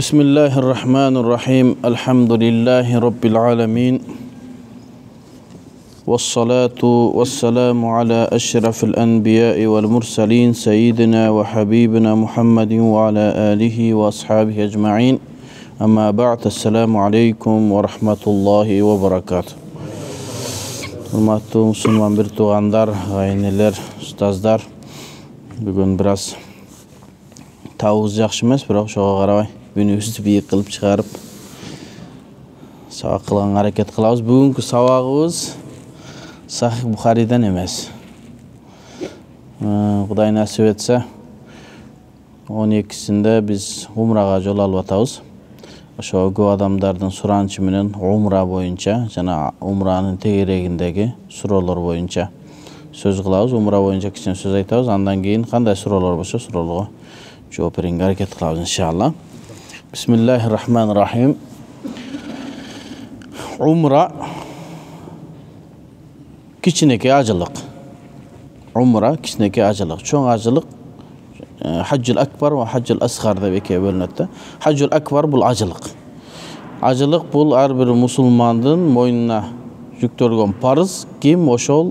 Bismillahirrahmanirrahim. Elhamdülillahi Rabbil alemin. Vessalatu vesselamu ala eşrefil enbiyai vel mursalin. Seyyidina ve habibina Muhammedin ve ala alihi ve ashabihi ecma'in. Amma ba'd. Esselamu aleykum ve rahmetullahi ve berekatuh. Hurmatly Müslüman bir tuğandar, gayneler, ustazlar. Bugün biraz tavuz yaxşı emas, biroq şoğa qarabay. Günübüzdü bir qilib chiqarib sabaq qilgan harakat qilamiz. Bugungi sabagimiz Sahih Buxariydan emas. Xudoy nasib etsa 12-sinde biz umraga jol alıp atабыз. Oşo көп адамдардын суранычы менен умра боюнча жана умранын тегерегиндеги суроолор боюнча сөз кылабыз. Умра боюнча кичине сөз айтабыз. Андан кийин кандай суроолор болсо суроолорго жооп берүүгө аракет кылабыз иншалла. Bismillahirrahmanirrahim. Umra kiçineki acılık. Umra kiçineki acılık. Çoğun acılık Haccul Akbar ve Haccul Asgar da ikiye bölünüyor. Haccul Akbar bul acılık. Acılık bul her bir Müslümandın moyununa yüktörgön farz. Kim oşol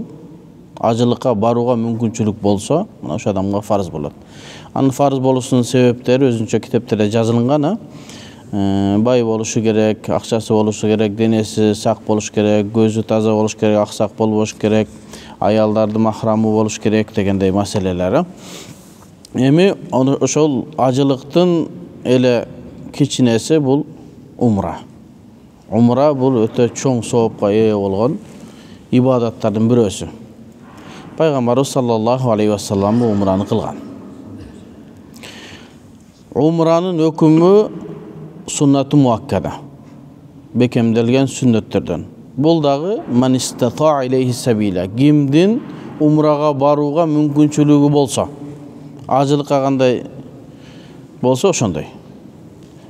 acılıkka baruğa mümkünçülük bolsa, oşo adamga farz bolat. Anın farz boluşunun sebepleri özünçe kitaplarda yazılıngan. Bay boluşu gerek, akçası boluşu gerek, denesi sak boluş gerek, gözü taza boluş gerek, aksak boluş gerek, ayaldardı mahramı boluş gerek degендей meseleleri. Emi oşol acılıktın ele kiçinesi bul umra. Umra bul öte çoğun soğupka eye olgan ibadatların birisi. Peygamberimiz sallallahu aleyhi ve sellem bu umranı kılgan. Umranın hükmü sünnet-i muakkada. Bekemdelgen sünnetlerden. Bul dağı man istata ileyhi sabila. Kimdin umraga baruga mümkünçülüğü bolsa. Acılıkka kanday bolsa oşonday.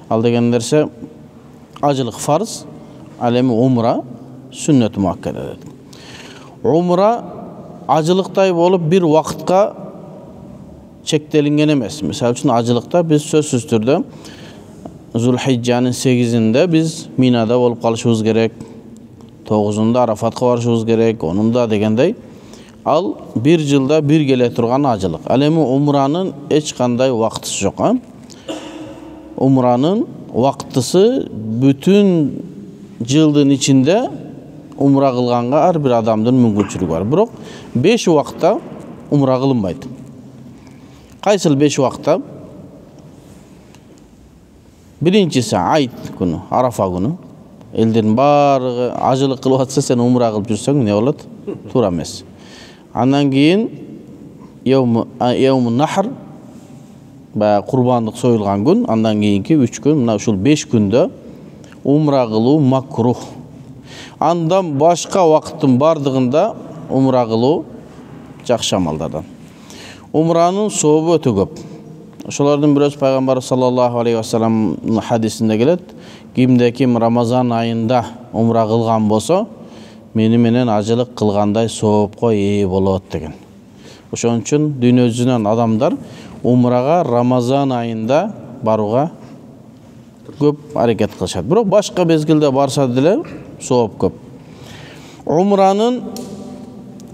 Al degenlerse acılık farz, alemi umra sünnet-i muakkada dedi. Umra acılıktay bolup bir vakıtka çektelingen emes. Misal üçün acılıkta biz sözsüz türde Zulhiccanın 8'inde biz Mina'da olup kalışımız gerek. 9'unda Arafat'a varışımız gerek. 10'unda degendey. Al bir yılda bir gele turgan acılık. Alemi umranın hiç kanday vaktısı yok. Umranın vaktısı bütün yıldın içinde umra kılganга her bir adamdın mümkünçülüğü var. Biroq 5 vakta umra kılınbaydı. Kaysıl 5 vakta? Birincisi Ayt günü, Arafa günü. Elden barığı acılık kılıp atsa sen umra kılıp жүрсең ne olur? Tura emas. Andan keyin Yevmun Nahr ve kurbanlık soyulgan gün, andan keyinki 3 gün, mına uşul 5 günde umra kılуу makruh. Andan başka vakıtın bardığında umra kılуу жақсы амалдардан. Umranın soğubu öte köp. Şolardan birisi Peygamber sallallahu aleyhi ve sellem hadisinde gelet. Kimde Ramazan ayında umra kılgan bolsa, meni acılık kılganday soğupka eye bolot degen. Oşon üçün dünyasından adamlar umraga Ramazan ayında baruga köp hareket kılışat. Biroq başka mezgilde barsa dile soğup köp. Umranın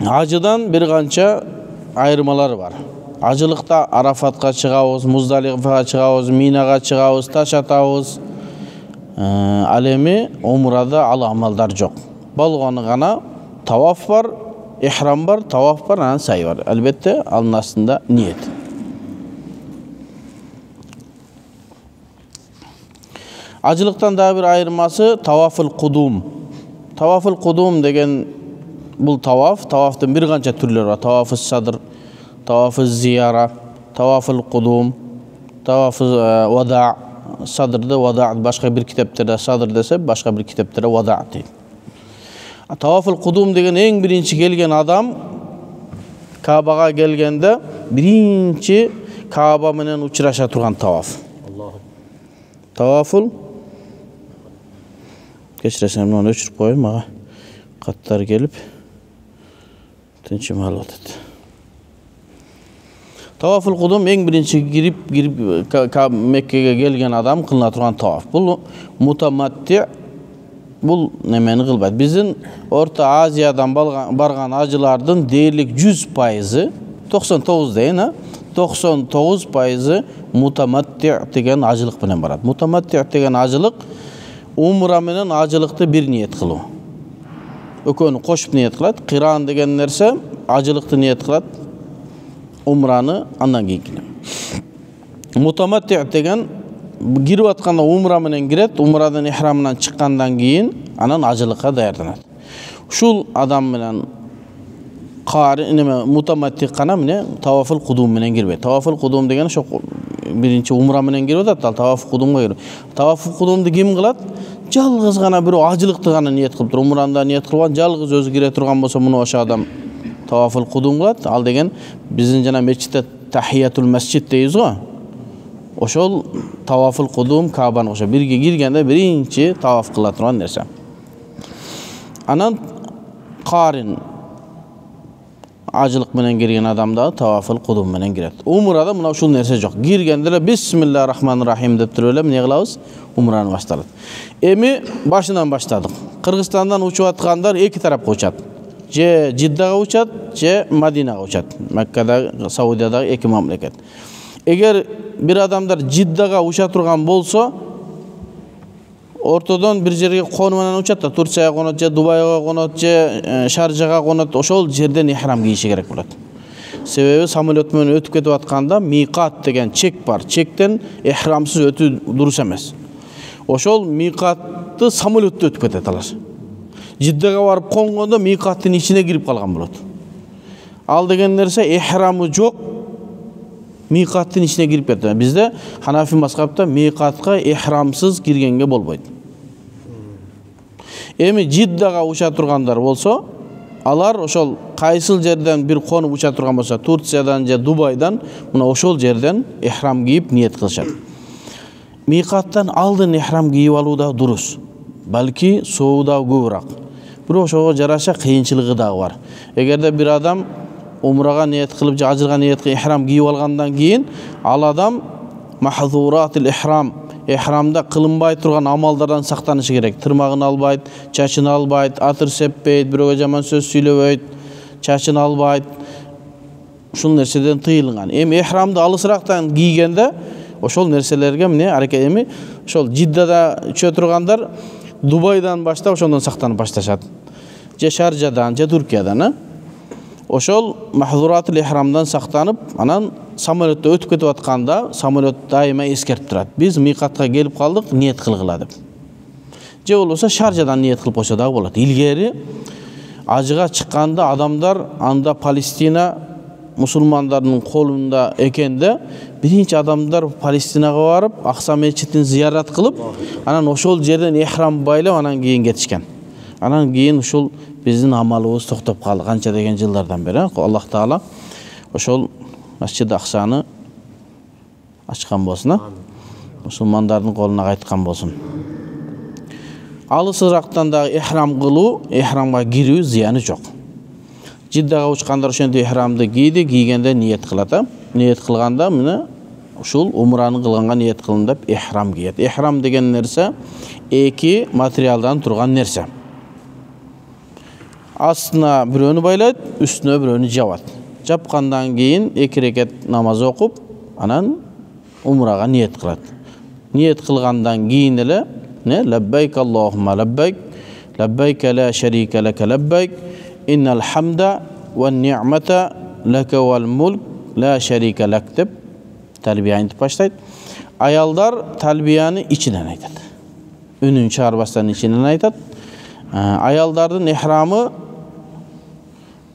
acıdan bir kança ayırmaları var. Acılıkta Arafat'a çıkabız, Muzdalifa'ya çıkabız, Mina'ga çıkabız, taş atabız. Alemi umrada al amaldar yok. Balğanı gana tavaf var, ihram var, tavaf var, ana say var. Elbette alın aslında niyet. Acılıktan daha bir ayırması tavaful kudum. Tavaful kudum degen bu tavaftın bir kança türleri var. Tavafı sadır, tavafı ziyara, tavafı kudum, tavafı vada, sadırda vada, başka bir kitapta sadır dese başka bir kitapta vada değil. Tavafı kudum degen en birinci gelgen adam Kabe'ga gelgende birinci Kabe menen uçraşa turgan tavaf. Tavaful geçiresem onu ölçüp koyayım ağa. Katlar gelip tinçim halat etti. Tawaful kudum en birinci girip Mekke'ye gelgen adam kılına turgan tawaf. Bu mutamatti, bu nemeni kılbat. Bizim Orta Aziyadan bargan acılardın değerlik 100%'ı 99 deyin ha. 99%'ı mutamatti degen acılık bilen barat. Mutamatti degen acılık umra menen acılıkты bir niyet kılуу. Ökönü koşup niyet kılat. Qiran degen nerse acılıkты niyet kılat. Umrаны andan keyin kilim. Mutamatti degen girip atkanda umra menen giret, umradan ihramdan çıkkandan keyin anan acılıkka dayardanat. Şul adam menen qari neme mutamatti kana mene tawaful qudum menen girbe. Tawaful qudum degen şo birinci umra menen girip atat, tawaful qudumga girip. Tawaful qudumdu kim kılat? Жалгыз гана бирөө ажылыкты гана ниет кылып туруп, умранда ниет кылган жалгыз өзү кире турган болсо муну ошо адам тавафул кудум кылат. Ал деген биздин жана мечитте тахиятул масжид дейбиз го. Ошол тавафул кудум Кабаны ошо бирге киргенде биринчи таваф кыла турган нерсе. Анан карин acılık menen girgen adamda tawaful kudum menen giret. Umrada mına uşul nerse jok. Girgende de Bismillahirrahmanirrahim dep turup elem ne kılabız? Umrany başladık. Emi başından başladık. Kırgızstandan uçup atkanlar iki tarapka uçat. Je Ciddaga uçat, je Madinaga uçat. Mekke'de, Saudiya'da iki mamleket. Eğer bir adamlar Ciddaga uçat turgan bolsa, ortadan bir жерге konumadan uçat da Turkiyaya konat, je Dubayga konat, je Şarjaga konat, oşol жерден ihram giyişi gerek bolat. Sebebi samolyot menен ötüp ketip atkanda miqat degen çek bar. Çekten ihramsız ötü durus emes. Oşol miqatты samolyotda ötüp ketet alar. Ciddaga barıp kongonda miqattın içine girip kalgan bolat. Al degen nerse ihramı jok, miqattın içine girip ketet. Bizde Hanafi mazhabta miqatga ihramsız girgenge bolboydu. Emi Ciddaga uça turganlar bolsa, alar oşol kaysyl жерден bir konup uça turgan bolsa, Turkiyadan je Dubaydan, muna oşol жерден ihram giyip niyet kılışat. Miqattan aldın ihram giyip aluu da durus. Balki soğuğu da köbürak. Bir oşoga jaraşa kıyınçılığı da var. Egerde bir adam umraga niyet kılıp, acılga niyet kılıp ihram giyip algandan keyin, al adam mahzuratil ihram, ihramda kılınbay turgan amallardan saktanışı gerek. Tırmağını albayt, çaçını albayt, atır sepbeyt, biröge jaman söz süylebeyt, çaçını albayt. Şul nerseden tıyılgan. Emi ihramda alısıraktan giygende oşol nerselerge mine hareket emi oşol Ciddada çö turgandar Dubaydan başta oşondan saktanıp başlaşat. Je Şarjadan, je Türkiye'dan. Oşol mahzuratul ihramdan saktanıp anan samolyotda ötüp ketip atkanda samolyot daima eskerip turat. Biz miqatga gelip kaldık, niyet kılgıla dep. Je bolsa Şarjadan niyet kılıp olsa da bolat. İlgeri acıga çıkkanda adamlar anda Palestina musulmanlarının kolunda ekende birinci adamlar Palestinaga barıp Aksa mescidini ziyaret kılıp anan oşol жерден ihram baylap anan keyin ketişken. Anan keyin uşul bizdin amalыбыз токтоп kaldı kança degen жылдардан beri. Allah Taala oşol Mescid-i Aksa'nı açkan bolsun. Musulmanların koluna kaytkan bolsun. Alısıraktan da ihram kıluu, ihramga girүү ziyanı jok. Ciddaga uçkandar ошентип ihramды giydi, giygende niyet kılata. Niyet kılganda mine uşul umrany kılganга niyet kılın dep ihram giyet. Ihram degen nerse iki materialdan turgan nerse. Astına biröөнü baylayt, üstüne biröөнü jabat. Japkandan keyin iki reket namaz okup, anan umraga niyet kılat. Niyet kılgandan keyin ele ne? Labbayk Allahumma labbayk, labbayk la şerike leke labbayk, innal hamda ve ni'mete leke vel mulk la şerike lek dep talbiya aytip başlayt. Ayallar talbiyany içinden aytat. Ünün çağırbastan içinden aytat. Ayallardın ihramı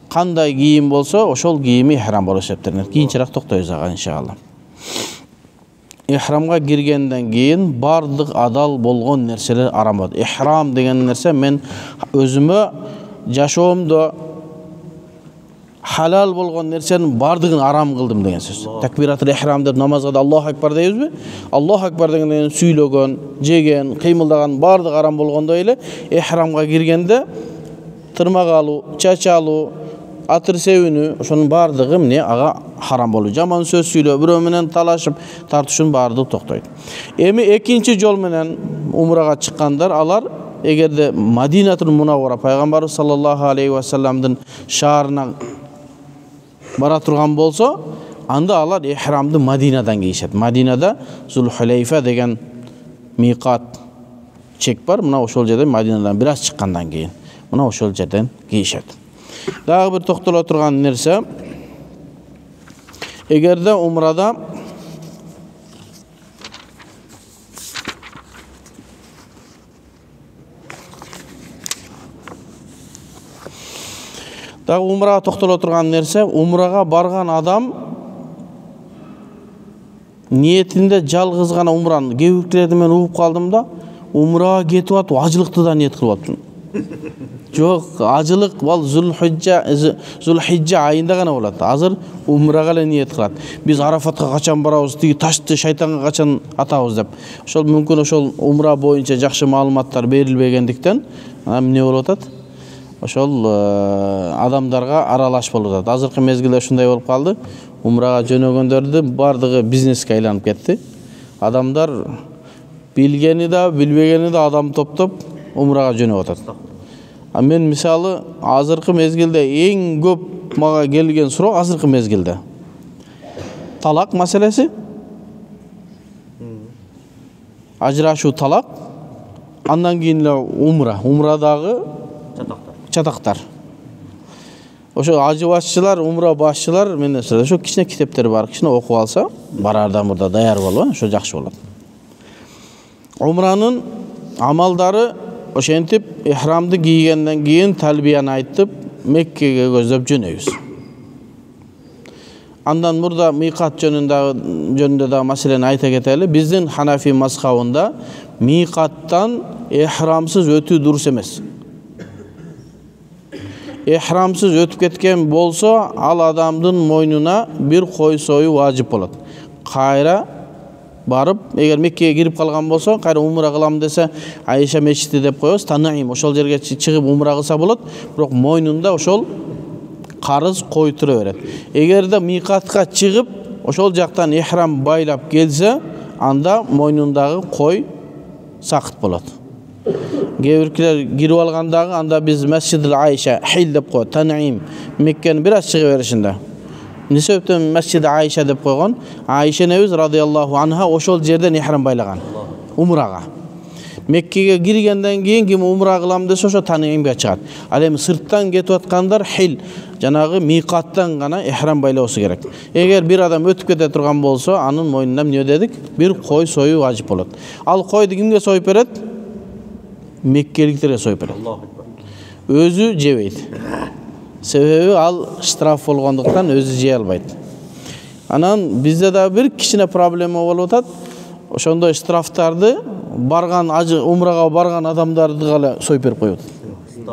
kanday giyim bolsa, oşol giyimi ihram bolup eseplenет. Keyinçerak toktoyuz aga inşallah. İhramga girgenden keyin bardyk adal bolgon nerseler aram bolot. İhram degen nerse men özüme jaşoomda halal bolgon nersenin bardygyn aram kıldım degen söz. Takbiratul ihram dep namazda Allahu akbar deyizbi? Allahu akbar degen süylögön, jegen, kıymıldagan bardyk aram bolgondo ele ihramga girgende tırmak aluu, çaç aluu, атыр себүүнү ошонун баардыгы эмне ага харам болуу. Жаман сөз сүйлөө, бирөө менен талашып тартышуунун баардыгы токтойт. Эми экинчи жол менен умрага чыккандар, алар эгерде Мадинатул Мунаввара пайгамбар саллаллаху алейхи ва салламдын шаарына бара турган болсо, анда алар ихрамды Мадинадан кийишет. Мадинада Зулхулейфа деген миқат чек бар. Мына ошол жерден Мадинадан бир аз чыккандан кийин мына ошол жерден кийишет. Дагы бир токтоло турган нерсе, эгерде умрада дагы умрага токтоло турган нерсе, умрага барган адам ниетинде жалгыз гана умраны кээ-биркилерди мен угуп калдым да, умрага кетип атып ажылыкты да ниет кылып атпын. Жок, ажылык бул Зулхижжа айында гана болот. Азыр умрага эле ниет кылат. Биз Арафатка качан барабыз, тиги ташты шайтанга качан атабыз деп. Ошол мүмкүн ошол умра боюнча жакшы маалыматтар берилбегендиктен эмне болуп атат? Ошол адамдарга аралаш болуп атат. Азыркы мезгилде ушундай болуп калды. Умрага жөнөгөндөрдүн бардыгы бизнеске айланып кетти. Адамдар билгени да, билбегени да адам топтоп умрага жөнөп атат. Мен мисалы азыркы мезгилде эң көп мага келген суроо азыркы мезгилде талак маселеси. Ажырашуу, талак, андан кийин эле умрадагы чатактар. Ошо ажы башчылар, умра башчылар менен ошо кичине китептер бар, кичине окуп алса, барардан мурда даяр болуп, ошо жакшы болот. Умранын амалдары ошентип ихрамды кийгенден кийин талбияны айтып Меккеге көздөп жөнөйбүз. Андан мурда миқат жөнүндө да маселени айта кетели. Биздин Ханафи мазхабында миқаттан ихрамсыз өтүү дурус эмес. Ихрамсыз өтүп кеткен болсо, ал адамдын мойнуна бир кой союу важип болот. Кайра барып, эгер Меккеге кирип калган болсо, кайра умра кылам десе, Айша мечити деп коебуз, Танаим, ошол жерге чыгып умра кылса болот, бирок мойнунда ошол карыз кой тура берет. Эгерде миқатка чыгып, ошол жактан ихрам байлап келсе, анда мойнундагы кой сакыт болот. Кээ-биркилер кирип алгандагы, анда биз Масжидил Айша хил деп коет, Танаим, Меккенин бир аз чыгып беришинде. Не себептен Масжид Айша деп койгон? Айша небиз радияллаху анха ошол жерден ихрам байлаган умрага. Меккеге киргенден кийин ким умра кылам десе ошо Танаимге чыгат. Ал эми сырттан кетип аткандар хил, жанагы миқаттан гана ихрам байлоосу керек. Эгер бир адам өтүп кете турган болсо, анын мойнуна эмне дедик? Бир кой союу важип болот. Ал койду кимге союп берет? Меккеликтерге союп берет. Өзү жебейт. Себеби ал штраф болгондуктан өзү жей албайт. Анан бизде да бир кичине проблема болуп атат. Ошондой штрафтарды барган умрага барган адамдарды гана союп берип коет.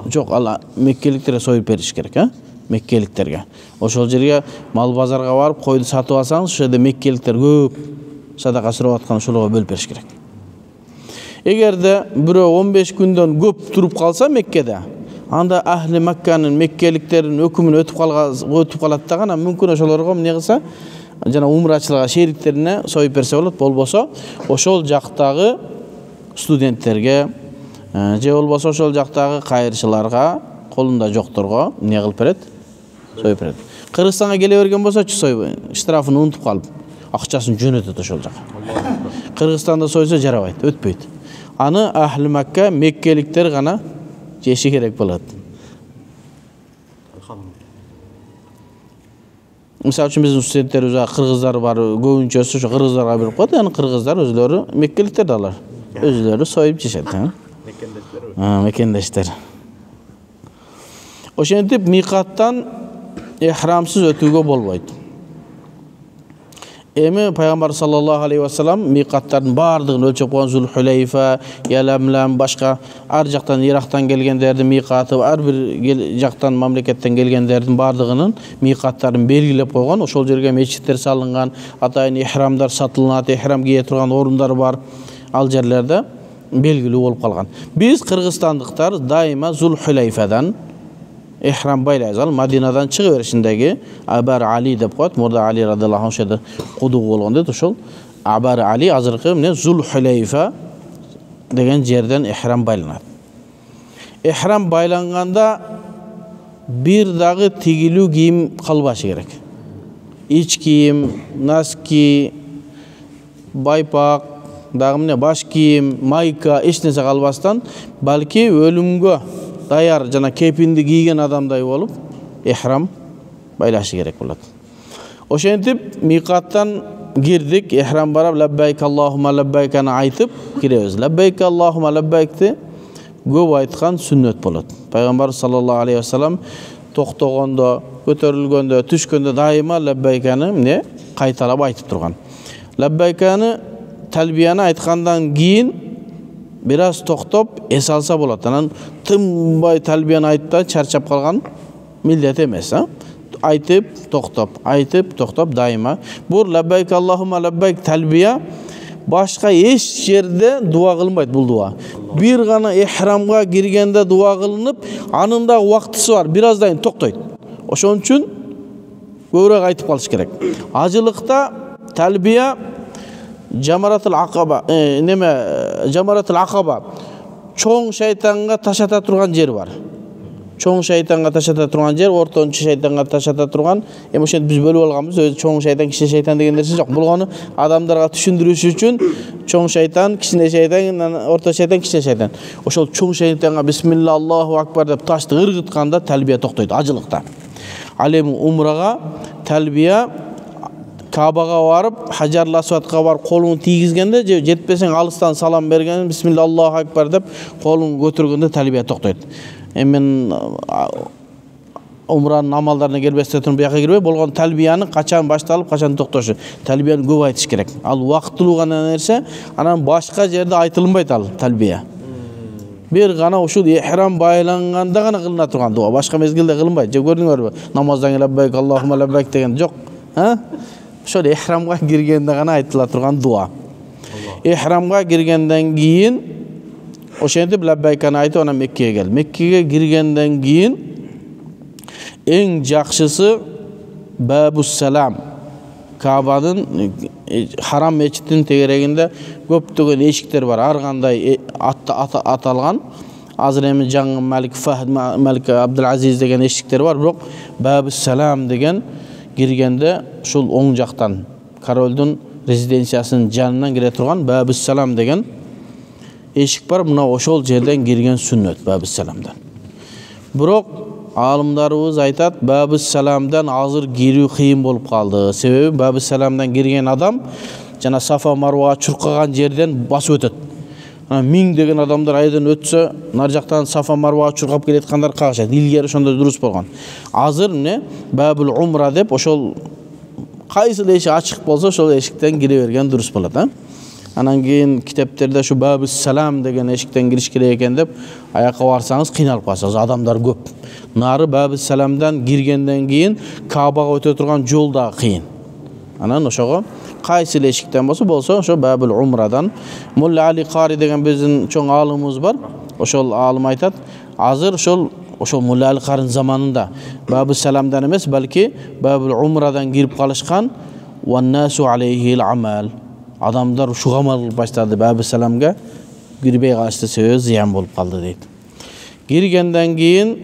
Жок, ал меккеликтерге союп бериш керек, меккеликтерге. Ошол жерге мал базарга барып койду сатып алсаңыз, ошол жерде меккеликтер көп садака сурап аткан, ошолорго бөлүп бериш керек. Эгерде бирөө 15 күндөн көп туруп калса Меккеде, анда ахли Макканын меккеликтерин өкүмүн өтүп калат да, гана мүмкүн ошолорго эмне кылса, жана умрачыларга, шериктерине союп берсе болот. Болбосо ошол жактагы студенттерге же болбосо ошол жактагы кайырчыларга, колунда жокторго эмне кылып берет? Союп берет. Кыргызстанга келе берген болсочу, штрафын унутуп калып, акчасын жөнөтөт ошол жака. Кыргызстанда сойсо жарабайт, өтпөйт. Аны ахли Макка, меккеликтер гана жеши керек болот. Мисалы үчүн биздин студенттерибиз кыргыздар бар, көбүнчөсү ошо кыргыздарга берип коет. Аны кыргыздар өзүлөрү меккеликтер да алар. Өзүлөрү союп жешет, мекендештер. Ошентип миқаттан ихрамсыз өтүүгө болбойт. Эми пайгамбар саллаллаху алейхи ва саллам миқаттардын бардыгын өлчөп койгон. Зулхулейфа, Яламлам, башка ар жактан, Ирактан келгендердин миқаты, ар бир жактан, мамлекеттен келгендердин бардыгынын миқаттарын белгилеп койгон. Ошол жерге мечиттер салынган, атайын ихрамдар сатылат, ихрам кие турган орундар бар. Ал жерлерде белгилүү болуп калган. Биз кыргызстандыктар дайыма Зулхулейфадан ihram байлайбыз. Ал Мадинадан чыгып беришиндеги Абар Али деп коет. Мурда Али радиллаху анху шеде кудук болгон дейт. Ошол Абар Али азыркы эмне Зул Хулейфа деген жерден ихрам байланат. Ихрам байланганда бир дагы тигилүү кийим калбашы керек. Ич кийим, носки, байпак, дагы эмне баш кийим, майка эч нерсе калбастан, балки өлүмгө даяр жана кепинди кийген адамдай болуп ихрам байлашы керек болот. Ошентип микаттан кирдик, ихрам барап лаббайк Аллахума лаббайканы айтып киребиз. Лаббайк Аллахума лаббайкты көп айткан сүннөт болот. Пайгамбар саллаллаху алейхи вассалам токтогондо, көтөрүлгөндө, түшкөндө дайыма лаббайканы эмне кайталап айтып турган. Лаббайканы талбияны айткандан кийин бир аз токтоп эс алса болот. Анан тынбай талбияны айтта чарчап калган милдет эмес, айтып токтоп дайыма. Бул лаббайк Аллахума лаббайк талбия башка эч жерде дуа кылынбайт бул дуа. Бир гана ихрамга киргенде дуа кылынып, анын да убактысы бар, бир аздан токтойт. Ошон үчүн көбүрөөк айтып калыш керек. Ажылыкта талбия Jamaratul Aqaba, Jamaratul Aqaba чоң шайтанга ташата турган жер бар. Чоң шайтанга ташата турган жер, ортончу шайтанга ташата турган. Ошентип биз бөлүп алганбыз. Өзү чоң шайтан, кичине шайтан деген нерсе жок. Бул аны адамдарга түшүндүрүш үчүн чоң шайтан, кичине шайтан, орто шайтан, кичине шайтан. Ошол чоң шайтанга бисмилла Аллаху акбар деп ташты ыргытканда талбия токтойт ажылыкта. Ал эми умрага талбия Кабага барып, Хажар Асвадка барып колун тийгизгенде, же жетпесең алыстан салам берген, бисмилла Аллаху акбар деп колун көтөргөндө талбия токтойт. Мен умранын амалдарына келбестен туруп бияка кирбей, болгон талбияны качан башталып, качан токтошу. Талбияны көп айтыш керек. Ал убактылуу гана нерсе, анан башка жерде айтылынбайт ал талбия. Бир гана ушул ихрам байланганда гана кылына турган дуа, башка мезгилде кылынбайт. Же көрдүңөрбү? Намаздан лаббайк Аллахума лаббайк деген жок. Ошол ихрамга киргенде гана айтыла турган дуа. Ихрамга киргенден кийин ошентип лаббайканы айтып анан Меккеге кел. Меккеге киргенден кийин эң жакшысы Бабус Салам. Кабанын харам мечитинин тегерегинде көптөгөн эшиктер бар. Ар кандай аталган. Азыр эми жаңы Малик Фахд, Малик Абдул-Азиз деген эшиктер бар, бирок Бабус Салам деген киргенде ушул оң жактан королдун резиденциясынын жанынан кире турган Бабус Салам деген эшик бар. Мына ошол жерден кирген сүннөт Бабус Саламдан. Бирок алымдарыбыз айтат, Бабус Саламдан азыр кирүү кыйын болуп калды. Себеби Бабус Саламдан кирген адам жана Сафа Марвага чуркаган жерден басып өтөт. Миң деген адамдар айдан өтсө, нар жактан Сафа Марвага чуркап келеткандар кагышат. Илгери ошондой дурус болгон. Азыр эмне Бабул Умра деп ошол кайсы эшик ачык болсо ошол эшиктен кире берген дурус болот, Анан кийин китептерде шу Бабус Салам деген эшиктен кириш керек экен деп аяка барсаңыз кыйналып каласыз, адамдар көп. Нары Бабус Саламдан киргенден кийин Кабага өтө турган жол да кыйын. Анан ошого кайсы эшиктен болсо ошо Бабул Умрадан. Мулла Али Кари деген биздин чоң алымыбыз бар. Ошол алым айтат, азыр ошол Мулла Али Каринин заманында Бабус Саламдан эмес, балки Бабул Умрадан кирип калышкан. Ваннасу алейхил амал. Адамдар ушуга амал кылып баштады. Бабус Саламга кирбей калышты, себеби зыян болуп калды дейт. Киргенден кийин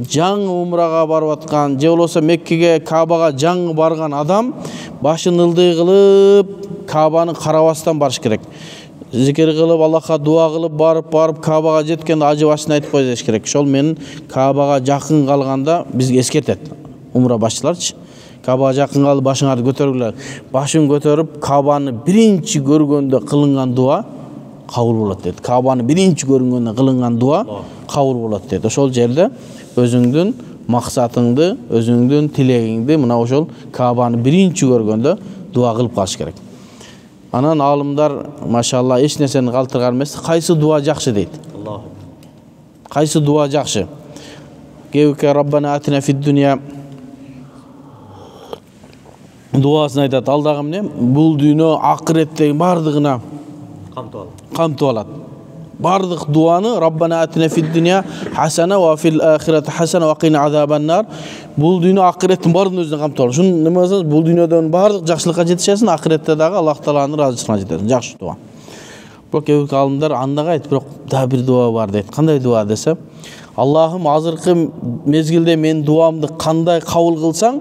жаңы умрага барып аткан, же болбосо Меккеге, Кабага жаңы барган адам башын ылдый кылып, Кабаны карабастан барыш керек. Зикир кылып, Аллахка дуа кылып барып Кабага жеткенде ажы башын айтып коюш керек. Ошол менин Кабага жакын калганда бизге эскертет. Умра башчыларчы. Кабага жакын калып башыңарды көтөргүлөр. Башын көтөрүп, Кабаны биринчи көргөндө кылынган дуа кабыл болот дейт. Кабаны биринчи көргөндө кылынган дуа кабыл болот дейт. Ошол жерде өзүңдүн максатыңды, өзүңдүн тилегиңди мына ошол Кабаны биринчи көргөндө дуа кылып калыш керек. Анан алымдар машалла эч нерсени калтырган эмес. Кайсы дуа жакшы дейт? Кайсы дуа жакшы? Кеуке Раббана атина фид дуния дуасын айтат. Ал дагы эмне? Бул дүйнө акыреттеги бардыгына камтып алат. Бардык дуаны Раббана атина фид дуnya хасана ва фил ахирати хасана ва кина азабан нар. Бул дүйнө акыреттин баарын өзүнө камтып алат. Шуну неме десеңиз, бул дүйнөдөн бардык жакшылыкка жетишесиң, акыретте дагы Аллах Тааланын ыраазычылыгына жетесиң. Жакшы дуа. Бирок кээ бир алымдар андага айтып, бирок да бир дуа бар дейт. Кандай дуа десе, Аллахым азыркы мезгилде мен дуамды кандай кабыл кылсаң,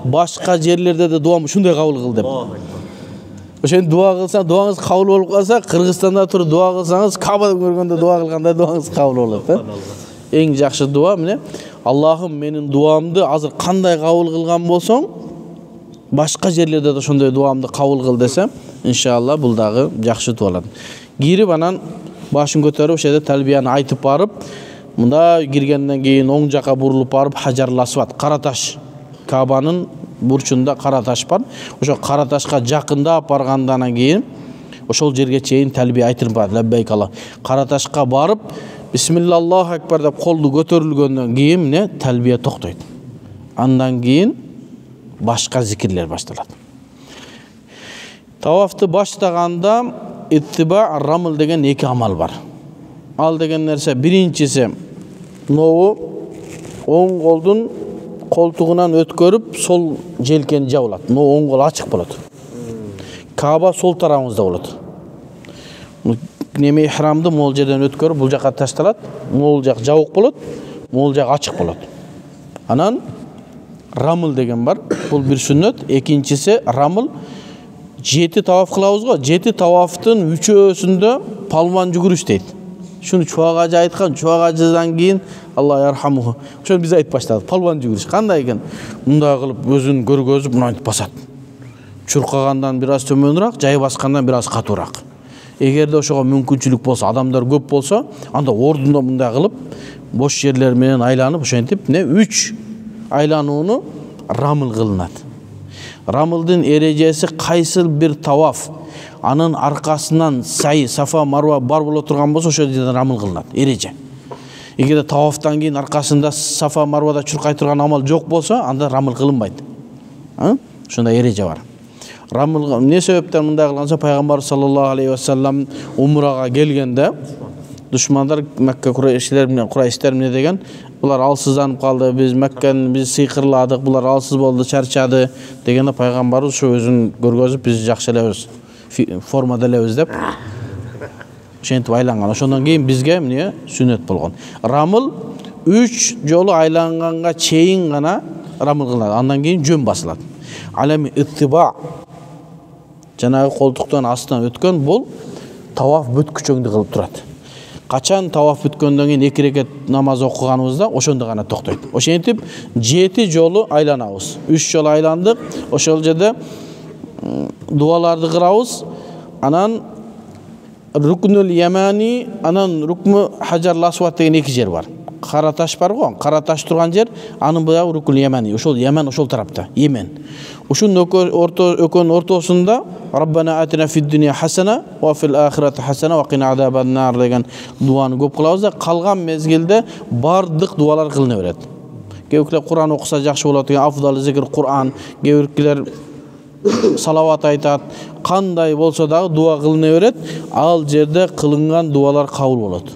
башка жерлерде де дуамды шундай кабыл кыл деп. Ошентип дуа кылсаң, дуаңыз кабыл болуп калса, Кыргызстанда туруп дуа кылсаңыз, Кабада көргөндө дуа кылгандай дуаңыз кабыл болот, Эң жакшы дуа эмне? Аллахым менин дуамды азыр кандай кабыл кылган болсоң, башка жерлерде да ошондой дуамды кабыл кыл десем, иншалла бул дагы жакшы дуа болот. Кирип анан башын көтөрүп, ошо жерде талбияны айтып барып, мында киргенден кийин оң жака бурулуп барып, Хажарул Асвад, кара таш, Кабанын бурчунда кара таш бар. Ошо кара ташка жакындап баргандан кийин ошол жерге чейин талбия айтырып барат. Лаббайк Алла. Кара ташка барып, бисмилла Аллаху акбар деп колду көтөрүлгөндөн кийин эмне? Талбия токтойт. Андан кийин башка зикирлер башталат. Тавафты баштаганда иттиба рамыл деген эки амал бар. Ал деген нерсе биринчиси ноу оң колдун колтугунан өткөрүп сол желкени жабылат. Ноу оң кол ачык болот. Каба сол тарабыңызда болот. Неме ихрамды могул жерден өткөрүп бул жака ташталат. Могул жак жабык болот, могул жак ачык болот. Анан рамыл деген бар. Бул бир сүннөт. Экинчиси рамыл 7 таваф кылабыз го. 7 тавафтын 3-өсүндө палван жүгүрүш дейт. Шуну Чубак айткан, Чубак ажыдан кийин Алла ярхамуху. Ошону биз айтып баштадык. Палван жүгүрүш кандай экен? Мындай кылып өзүн көргөзүп мынтип басат. Чуркагандан бир аз төмөнүрөөк, жай баскандан бир аз катуураак. Эгерде ошого мүмкүнчүлүк болсо, адамдар көп болсо, анда ордунда мындай кылып, бош жерлер менен айланып, ошентип, 3 айланууну рамыл кылынат. Рамылдын эрежеси кайсыл бир таваф анын аркасынан сай, Сафа, Марва бар боло турган болсо, ошол жерден рамыл кылынат. Эреже. Эгерде тавафтан кийин аркасында Сафа, Марвада чуркай турган амал жок болсо, анда рамыл кылынбайт. Ошондой эреже бар. Рамыл эмне себептен мындай кылганса, пайгамбар саллаллаху алейхи ва саллям умрага келгенде душмандар Мекке курайштер эмне деген, булар алсызданып калды, биз Меккени сыйкырладык, булар алсыз болду, чарчады дегенде пайгамбарыбыз ошо өзүн көргөзүп, биз жакшы элебиз, формада элебиз деп ошентип айланган. Ошондон кийин бизге эмне сүннөт болгон. Рамыл 3 жолу айланганга чейин гана рамыл кылынат. Андан кийин жөн басылат. Алами иттиба жанагы колтуктан астынан өткөн бул таваф бүткүчөңдү кылып турат. Качан таваф бүткөндөн кийин 2 рекет намаз окуганыбызда ошондо гана токтойт. Ошентип 7 жолу айланабыз. 3 жолу айландык. Ошол жерде дуаларды кырабыз. Анан Рукнул Ямани, анан Рукму Хажарул Асвад деген 2 жер бар. Кара таш бар го, кара таш турган жер, анын буягы Рукнул Ямани. Ошол Ямен ошол тарапта, Йемен. Ушунун экөөнүн ортосунда Раббана атина фид дуnya хасана ва фил ахирати хасана ва кина азабан нар деген дуаны көп кылабыз да, калган мезгилде бардык дуалар кылына берет. Кээ Кур'ан окуса жакшы болот деген афдал зикр Кур'ан, кээ салават айтат, кандай болсо дагы дуа кылына берет. Ал жерде кылынган дуалар кабыл болот.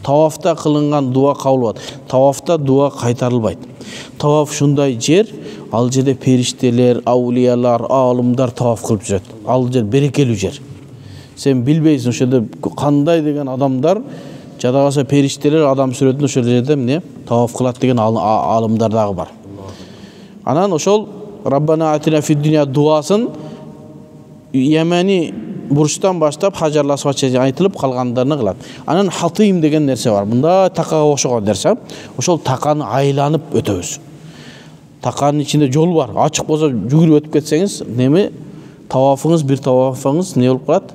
Тавафта кылынган дуа кабыл болот. Тавафта дуа кайтарылбайт. Таваф шундай жер, ал жерде периштелер, аулиялар, алымдар таваф кылып жүрөт. Ал жер берекелүү жер. Сен билбейсиң ошода кандай деген адамдар, жада калса периштелер адам сүрөтүн ошол жерде эмне таваф кылат деген алымдар дагы бар. Анан ошол Раббана атина фид дуnya дуасын Йемени бурчтан баштап Хажарул Асвадча айтылып калгандарына кылат. Анан хатыйм деген нерсе бар. Мында такага окшогон нерсе. Ошол таканы айланып өтөбүз. Таканын ичинде жол бар. Ачык болсо жүгүрүп өтүп кетсеңиз, неме тавафыңыз, бир тавафыңыз не болуп калат?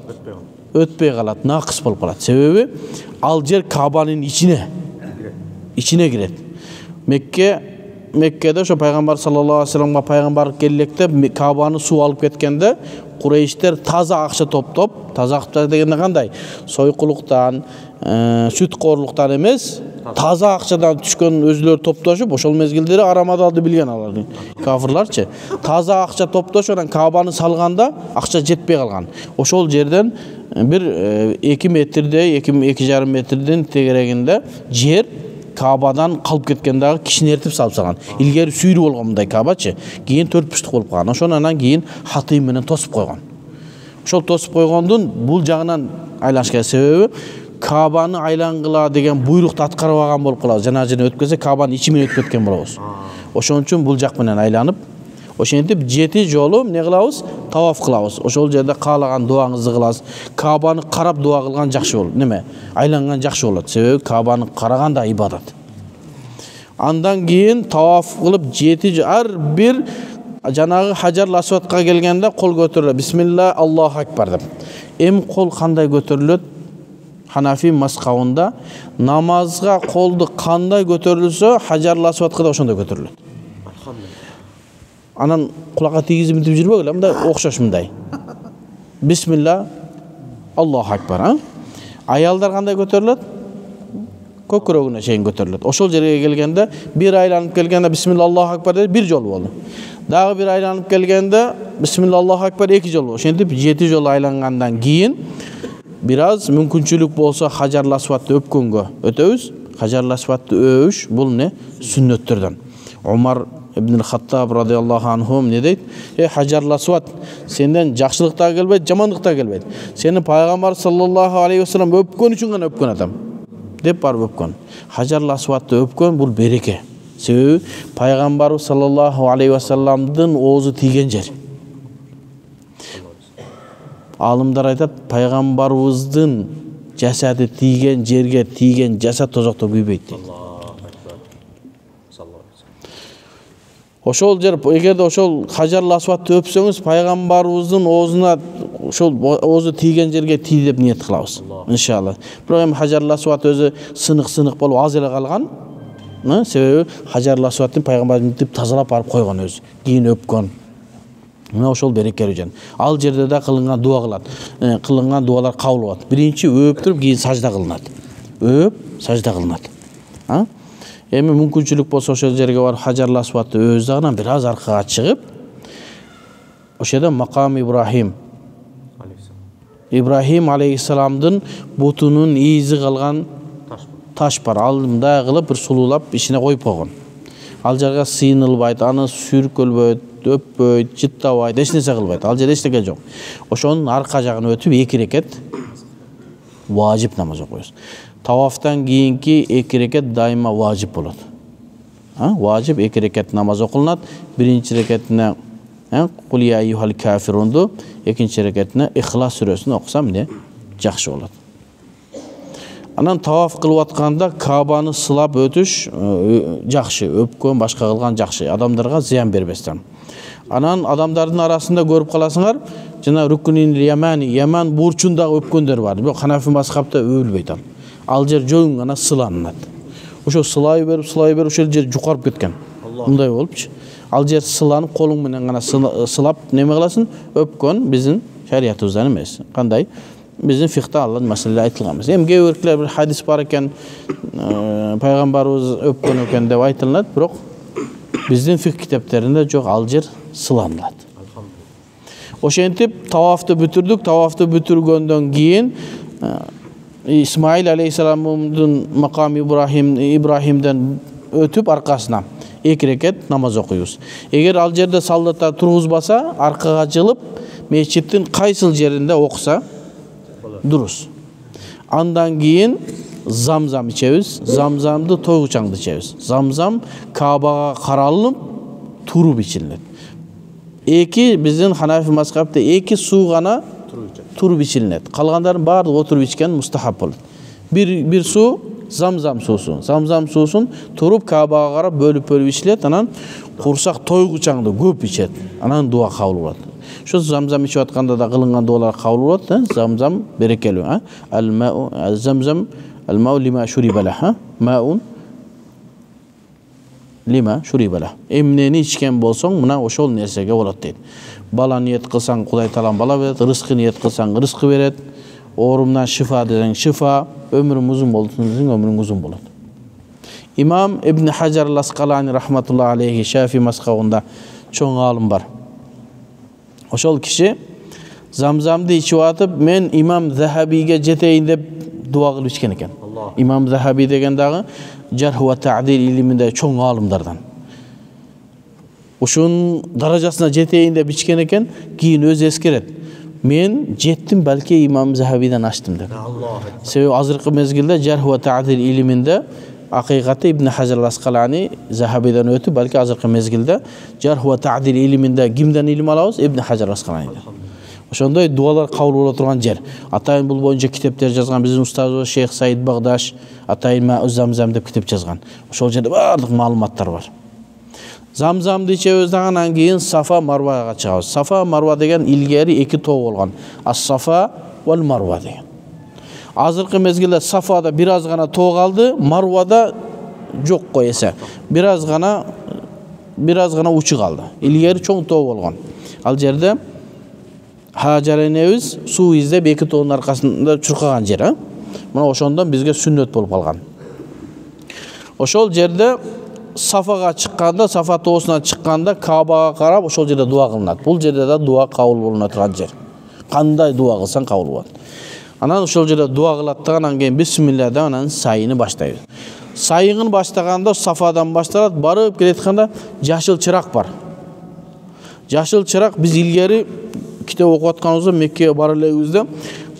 Өтпөй калат, накыс болуп калат. Себеби ал жер Кабанын ичине кирет. Меккеде ошо пайгамбар саллаллаху алейхи ва салламга пайгамбар келлекте Кабаны суу алып кеткенде Курейштер таза акча топтоп, таза акча дегенде кандай? Сойкулуктан, сүткорлуктан эмес, таза акчадан түшкөн өзүлөр топтошуп, ошол мезгилдери арамадалды билген алар. Кафырларчы. Таза акча топтошуп, анан Кабаны салганда акча жетпей калган. Ошол жерден bir 2 metrde 2,5 metrden tegерегинде жер Кабадан калып кеткендегі кишини эртип салып салган. Илгери сүйрү болгон мындай Кабачы, кийин 4 буштук болуп калган. Ошонан кийин хатым менен тосуп койгон. Ошол тосуп койгондун бул жагынан айланышка себеби Кабаны айлангыла деген буйрукту аткарып алган болуп калабыз. Жана жерин өткөзсө Кабанын ичи менен өтүп кеткен болобуз. Ошон үчүн бул жак менен айланып, ошентип 7 жолу эмне кылабыз? Таваф кылабыз. Ошол жерде каалаган дуаңызды кыласыз. Кабаны карап дуа кылган жакшы болот. Неме? Айланган жакшы болот. Себеби Кабаны караган да ибадат. Андан кийин таваф кылып 7 ар бир жанагы Хажар Асвадка келгенде кол көтөрүлөт. Бисмилла, Аллаху акбар деп. Эми кол кандай көтөрүлөт? Ханафи мазхабында намазга колду кандай көтөрүлсө, Хажар Асвадка да ошондой көтөрүлөт. Анан кулакка тийгизип мынтип жүрбөгүлө, мындай окшош мындай. Бисмилла, Аллаху акбар. Аялдар кандай көтөрүлөт? Көкүрөгүнө чейин көтөрүлөт. Ошол жерге келгенде бир айланып келгенде Бисмилла, Аллаху акбар деп 1 жолу болду. Дагы бир айланып келгенде Бисмилла, Аллаху акбар 2 жолу. Ошентип 7 жолу айлангандан кийин бир аз мүмкүнчүлүк болсо Хажар Асвадты өпкөнгө өтөбүз. Хажар Асвадты өбүш бул не? Сүннөттөрдөн. Умар ибн Хаттаб радиаллаху анху не дейт? Хажар Асвад сенден жакшылык да келбейт, жамандык да келбейт. Сени пайгамбар саллаллаху алейхи ва саллям өпкөн үчүн гана өпкөн адам деп барып өпкөн. Хажар Асвадты өпкөн бул береке. Себеби пайгамбар саллаллаху алейхи ва салламдын оозу тийген жер. Алымдар айтат, пайгамбарыбыздын жасады тийген жерге тийген жасат тозокто күйбөйт дейт. Ошол жер, эгерде ошол Хажар Асвадты өпсөңүз, пайгамбарыбыздын оозуна ошол оозу тийген жерге тий деп ниет кылабыз. Иншалла. Бирок эми Хажар Асвад өзү сынык болуп аз эле калган. Себеби Хажар Асвадтын пайгамбарыбыз тазалап барып койгон өзү. Кийин өпкөн. Мына ошол берекелүү жер. Ал жерде да кылынган дуа кылат. Кылынган дуалар кабыл болот. Биринчи өп туруп, кийин сажда кылынат. Өп, сажда кылынат. Эми мүмкүнчүлүк болсо ошол жерге барып Хажар Асвадты өз дагынан бир аз аркага чыгып, ошол Макам Ибрахим алейхиссаламдын бутунун изи калган таш бар. Ал мындай кылып бир сулуулап ичине коюп койгон. Ал жерге сыйынылбайт, аны сүркөлбөйт, өппөйт, жыттабайт, эч нерсе кылбайт. Ал жерде эчтеке жок. Ошонун арка жагын өтүп 2 рекет важип намаз окуйбуз. Тавафтан кийинки 2 рекет дайыма важип болот. Важип 2 рекет намаз окулунат. Биринчи рекетине Кул я айюхал кафирунду, экинчи рекетине Ихлас сүрөсүн окусам эмне жакшы болот. Анан таваф кылып атканда Кабаны сылап өтүш жакшы, өпкөн башка кылган жакшы, адамдарга зыян бербестен. Анан адамдардын арасында көрүп каласыңар, жана Рукунин Яман бурчундагы өпкөндөр бар. Бирок Ханафи мазхабта өбүлбөйт ал. Ал жер жоюн гана сыланат. Ошо сылай берип ошол жер жукарып кеткен. Мындай болупчу. Ал жер сыланып колуң менен гана сылап неме кыласың? Өпкөн биздин шариятыбыздан эмес. Кандай? Биздин фикхта Аллах маселе айтылган эмес. Эми кээ биркилер бир хадис бар экен, пайгамбарыбыз өпкөн экен деп айтылат, бирок биздин фикх китептеринде жок, ал жер сыланат. Ошентип тавафты бүтүрдүк. Тавафты бүтүргөндөн кийин Исмаил алейхиссаламдын Макам Ибрахимден өтүп аркасына 2 рекет намаз окуйбуз. Эгер ал жерде солдаттар тургузбаса, аркага жылып, мечиттин кайсыл жеринде окуса дурус. Андан кийин замзам ичебиз. Замзамды тойгучаңды ичебиз. Замзам Кабага каралып туруп ичилет. Биздин Ханафи мазхабында 2 суу гана туруп ичилет. Калгандарын баардыгы отуруп ичкен мустахаб болот. Бир суу замзам суусу. Замзам суусун туруп Кабага карап бөлүп ичилет. Анан курсак тойгучаңды көп ичет. Анан дуа кабыл болот. Şu zamzam içip atkanda da kılınan dualar kabul olur. Zamzam berekeli. Zamzam el-ma'u lima şuribe lah. Ma'un lima şuribe lah. Emneni içken bolsoň mına oşol nersege bolat deydi. Bala niyet kılsan Kuday talan bala beret, rızkı niyet kılsan rızkı beret. Orumdan şifa desen şifa, ömrün uzun bolsun desen ömrün uzun bolat. İmam İbn Hajar al-Asqalani rahmetullahi aleyhi Şafii mazhabında çoğun alim var. Oşol kişi Zamzamды içip atıp men İmam Zahabi'ge jeteyin dep dua kılıp içken eken. İmam Zahabi degen dagı Jarh ve Ta'dil iliminde çoğun alımlardan. Uşun darajasına jeteyin dep içken eken, keyin özü eskeret. Men jettim belki İmam Zahabi'den açtım dep. Sebebi azırkı mezgilde Jarh ve Ta'dil iliminde hakikati İbn Hajar al-Asqalani Zahabi'den ötü belki azırkı mezgilde Jarh ve Ta'dil iliminde kimden ilim alabız? İbn Hajar al-Asqalani'den. Ошондой дуалар кабыл боло турган жер. Атайын бул боюнча китептер жазган биздин устазыбыз Шейх Саид Багдаш, Атайын Маъу Замзам деп китеп жазган. Ошол жерде баардык маалыматтар бар. Замзамды ичебиз даган кийин Сафа Марвага чыгабыз. Сафа Марва деген илгери эки тоо болгон. Ас-Сафа вал Марва деген. Азыркы мезгилде Сафада бир аз гана тоо калды, Марвада жок кой эсе. Бир аз гана учу калды. Илгери чоң тоо болгон. Ал жерде Hajar enemiz su izdep эки тоонун аркасында чуркаган жер, Мына ошондон бизге сүннөт болуп калган. Ошол жерде Сафага чыкканда, Сафа тоосуна чыкканда Каабага карап ошол жерде дуа кылынат. Бул жерде да дуа кабыл болуна турган жер. Кандай дуа кылсаң кабыл болот. Анан ошол жерде дуа кылат да, анан кийин бисмилля деп анан сайыны баштайбыз. Сайыгын баштаганда Сафадан башталат, барып келетканда жашыл чырак бар. Жашыл чырак биз илгери kitap okuyup aтканыбызда Меккеге бара элегибизде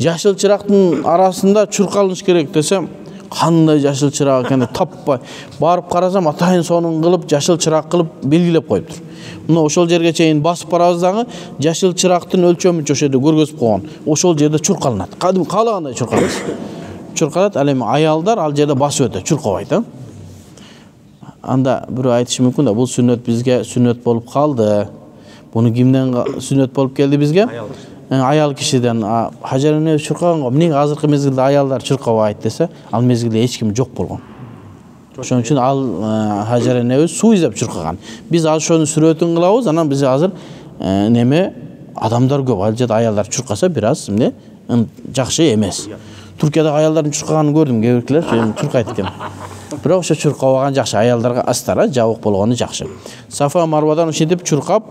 жашыл чырактын арасында чуркалыныш керек десем, кандай жашыл чырак экенин таппай барып карасам, атайын сонун кылып жашыл чырак кылып белгилеп коюптур. Мына ошол жерге чейин басып барабыз дагы жашыл чырактын өлчөмүнчө ошол жерде көргөзүп койгон. Ошол жерде чуркаланат. Кадим каалагандай чуркалат. Чуркалат, ал эми аялдар ал жерде басып өтөт, чуркабайт. Анда бирөө айтышы мүмкүн да, бул сүннөт бизге сүннөт болуп калды. Bunu kimden sünnet bolup geldi bizge? Ayal kişiden. Hajar enemiz çurkagan go. Emне azırkı mezgilde ayallar çurkabайт dese, al mezgilde hiç kim jok bolgon. Ошон үчүн ал Hajar enemiz su izdеп çurkagan. Biz al şonu сүрөтүн кылабыз, анан биз азыр неме адамдар көп. Ал жерде аялдар чуркаса biraz эмне жакшы эмес. Түркияда аялдардын чуркаганын көрдүм, кээ биркилер чуркайт экен. Бирок ошо чуркабаган жакшы, аялдарга астара жабык болгону жакшы. Сафа Марвадан ушинтип чуркап,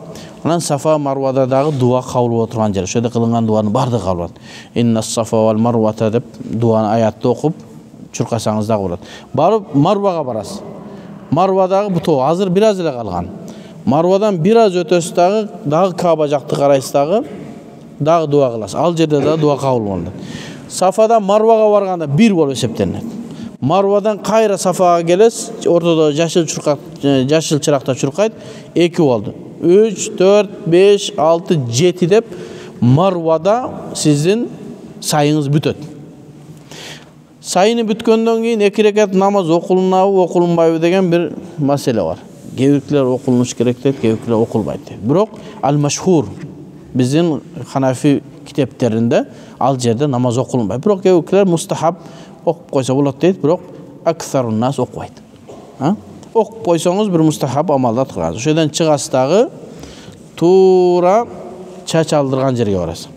анан Сафа Марвада дагы дуа кабыл боло турган жер. Ошол жерде кылынган дуанын бардыгы кабыл болот. Иннас-Сафа вал Марвата деп дуаны аятты окуп чуркасаңыз дагы болот. Барып Марвага барасыз. Марвадагы бутоо азыр бир аз эле калган. Марвадан бир аз өтөсүз дагы Кааба жакты карайсыз дагы дуа кыласыз. Ал жерде да дуа кабыл болот. Сафадан Марвага барганда бир болуп эсептелет. Marvadan kayra Safaga gelesiz, ortada жашыл чыракта чуркайт, 2 oldu. 3, 4, 5, 6, 7 деп Marvada sizin sayınız bütöt. Sayını bütkөндөн кийин 2 rekat namaz okulunabı, okulunbayбы деген bir mesele var. Kebirkiler okulunuş gerek deyip, kebirkiler okulbayt deyip. Bирок al-mashhur bizim Hanafi kitaplarında al жерде namaz okulunbayt. Bирок kebirkiler mustahab okup koysa bolat deyit, bирок aksarun nas okuybayt. Okup koysanız bir mustahab amalda kılasiz. Ошодон чыгасыз дагы тура чач алдырган жерге барасыз.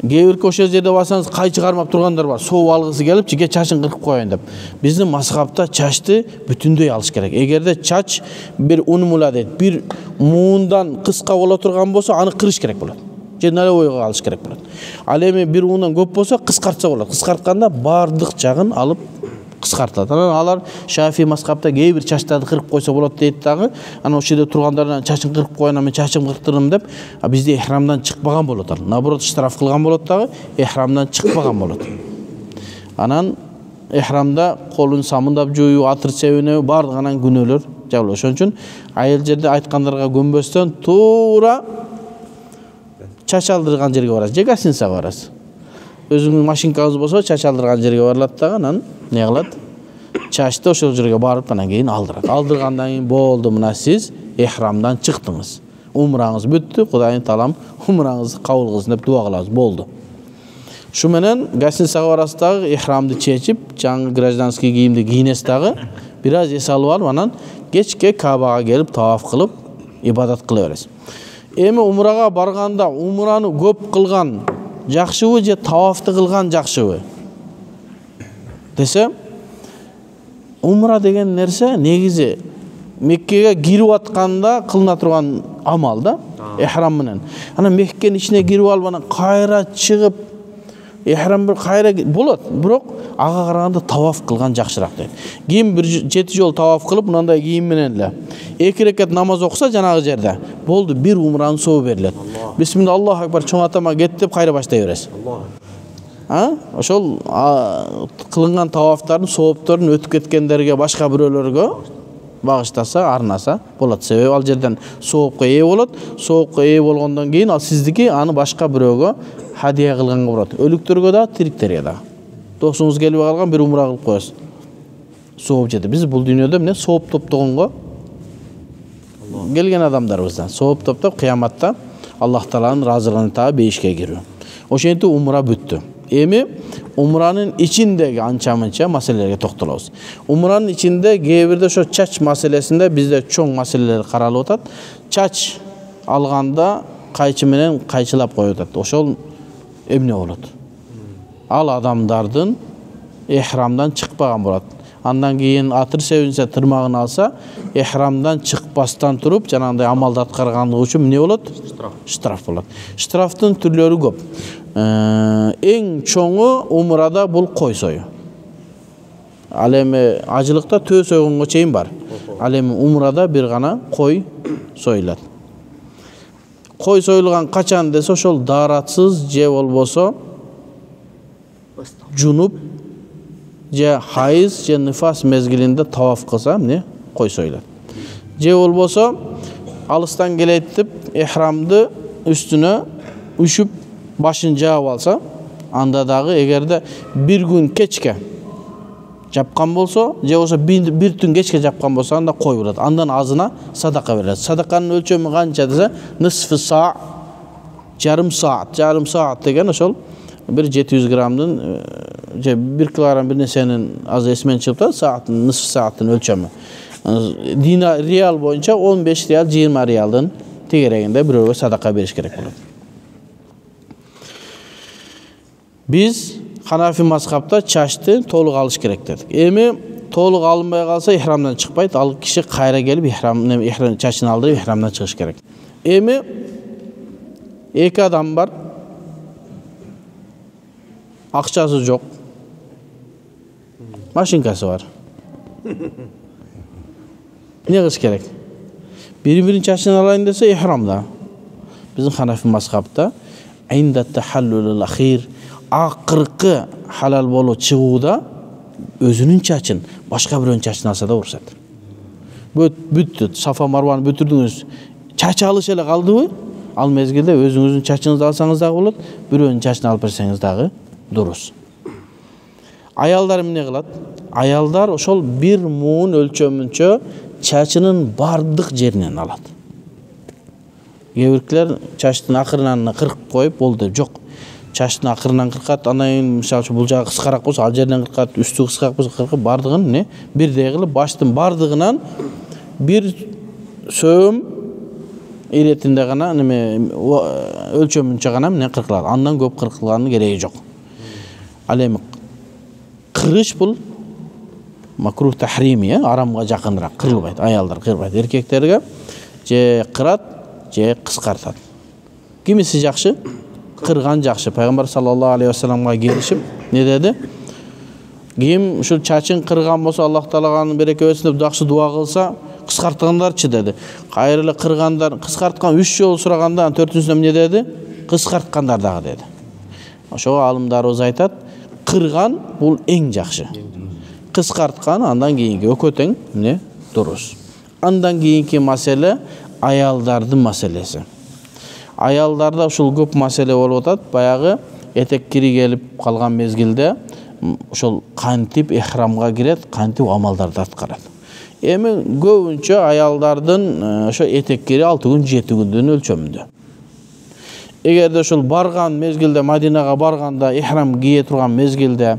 Кээ-бирки ошол жерде барсаңыз кай чыгармап тургандар бар. Соо алгысы келип, чиге чачын кыркып коеюн деп. Биздин мазхабта чачты бүтүндөй алыш керек. Эгерде чач бир унмула дейт, бир муундан кыска боло турган болсо, аны кырыш керек болот. Же налевойго алыш керек болот. Ал эми бир уундан көп болсо, кыскартса болот. Кыскартканда бардык жагын алып кыскартылат. Анан алар Шафи мазхабта кээ бир чачтарды кырып койсо болот дейт дагы. Анан ошол жерде тургандардан чачын кырып коюн, мен чачым кырктырдым деп, бизде ихрамдан чыкпаган болот. Наоборот, штраф кылган болот дагы, ихрамдан чыкпаган болот. Анан ихрамда колун самындап жууп, атыр себине бардык анан күнөөлөр жабылат. Ошон үчүн айыл жерде айткандарга көнбөстөн туура чач алдырган жерге барасыз, же гостиницага барасыз. Өзүңүн машинкаңыз болсо, чач алдырган жерге барылат дагы, анан не кылат? Чачты ошол жерге барып, анан кийин алдырат. Алдыргандан кийин болду, мына сиз ихрамдан чыктыңыз. Умраңыз бүттү, Кудайым таалам умраңызды кабыл кылсын деп дуа кылабыз, болду. Шу менен гостиницага барасыз дагы, ихрамды чечип, жаңы гражданский кийимди кийинесиз дагы, бир аз эс алып алып, анан кечке Каабага келип, таваф кылып, ибадат кыла бересиз. Эми умрага барганда умраны көп кылган жакшыбы же тавафты кылган жакшыбы десе, умра деген нерсе негизи Меккеге кирип атканда кылына турган amal da ihram менен. Ана Меккенин ичине кирип алып анан кайра чыгып ihram bir кайра болот, бирок ага караганда таваф кылган жакшыраак дейт. Кийин бир 7 жол таваф кылып, мындай кийим менен эле 2 рекат намаз окуса жанагы жерде, болду, бир умранын сообу берилет. Бисмилла, Аллаху акбар, чоң атама кет деп кайра баштай бересиз. Ошол кылынган тавафтардын соопторун өтүп кеткендерге, башка бирөөлөргө багыштаса, арнаса болот. Себеби ал жерден соопко ээ болот. Соопко ээ болгондон кийин ал сиздики аны башка бирөөгө хадия кылганга болот. Өлүктөргө да, тириктерге да. Досуңуз келип калган, бир умра кылып коесуз. Сооп жети. Биз бул дүйнөдө эмне сооп топтогонго келген адамдарбыздан. Сооп топтоп кыяматта Аллах Тааланын ыраазылыгын таап бейишке кирүү. Ошентип умра бүттү. Эми умранын ичиндеги анча-мынча маселелерге токтолобуз. Умранын ичинде кээ бирде ошо чач маселесинде бизде чоң маселелер каралып атат. Чач алганда кайчы менен кайчылап коюп атат. Ошол эмне болот? Ал адамдардын ихрамдан чыкпаган болот. Андан кийин атыр себинсе тырмагын алса, ихрамдан чыкпастан туруп, жанагындай амалды аткарганлыгы үчүн эмне болот? Штраф болот. Штрафтын түрлөрү көп. Эң чоңу умрада бул кой сою. Ал эми ажылыкта төө сойгонго чейин бар. Ал эми умрада бир гана кой союлат. Кой союлган качан десе, ошол даратсыз же болбосо жунуп же хайыз же нифас мезгилинде таваф кылса, эмне кой союлат. Же болбосо алыстан келет деп ихрамды үстүнө үшүп башын жаап алса, анда дагы эгерде бир күн кечке жапкан болсо, же болсо бир түн кечке жапкан болсо, анда кой болот. Андан азына садака берилет. Садаканын өлчөмү канча десе, нисфи саа, жарым саат деген ошол bir 700 gramdın, 1 kilogram bir nesenin az esmen çıktı, saatin, nısf saatin ölçümü. Dinar, riyal boyunca 15 riyal, 20 riyalın tegereginde bir sadaka veriş gerek olur. Biz Hanafi mazhabda çaştı toluk alış gerek dedik. Emi toluk alınmaya kalsa ihramdan çıkmaydı. Al kişi kayra gelip ihram çaşını aldırıp ihramdan çıkış gerek. Emi iki adam var. Akçası yok. Maşinkası var. Ne kız gerek? Birinin çaşını alayım dese ihramda. Bizim Hanafi mazhabda inde tahallulul ahir akırkı halal bolu çığuda özünün çaçın başka birinin çaçını alsa da ruhsat. Büttü. Safa Marvan'ı bütürdünüz. Çaçı alış ele kaldı mı? Al mezgilde özünüzün çaçınızı alsanız da olur. Birinin çaçını alıp verseniz dağı duruz. Ayallar ne kılat? Ayallar oşol bir muğun ölçömünçö çaçının bardık jerinden alat. Gevirkler çaçtın akırından kırıp koyup oldu. Yok. Çaçtın akırından kırkat, anayın misal üçün bul jağı kıskarak bolsa, al жерден kırkat, üstü kıskarak bolsa kırkıp bardığın ne? Bir deyğili baştın bardığından bir söğüm iletinde gana ölçömünçe gana ne kırkılar. Andan köp kırkılarının gereği yok. Alemi kırış bul makruh tahrimi ya, aramga jakınırak kırılbaydı. Ayallar kırılbaydı. Erkeklerge je kırat, je kıskartat. Kimisi jakşı? Kırgan jakşı. Peygamber sallallahu aleyhi ve sellem'e gelişip ne dedi? Kim şu çaçın kırgan bolsa Allah Taala'nın bereke versin dep jakşı dua kılsa kıskartgandarçı dedi. Kayırlı kırganдар kıskartkan 3 jol suraganda 4-üncüsünde ne dedi? Kıskartkanдар dagı dedi. Oşo alımdarыбыз aytat, kırgan bul eң jakşı. Kıskartkan andan keyinki ököteң ne durus. Andan keyinki masele ayaldardын maselesi. Ayallarda uşul köp masele bolup atat. Bayagı etek kiri gelip kalgan mezgilde uşul kantip ihramga giret, kantip amaldарды atkarat. Emi köpünçe ayaldardın şu etek kiri 6 gün 7 gündün ölçömünde. Egerde uşul bargan mezgilde, Madinaga barganda ihram giye turgan mezgilde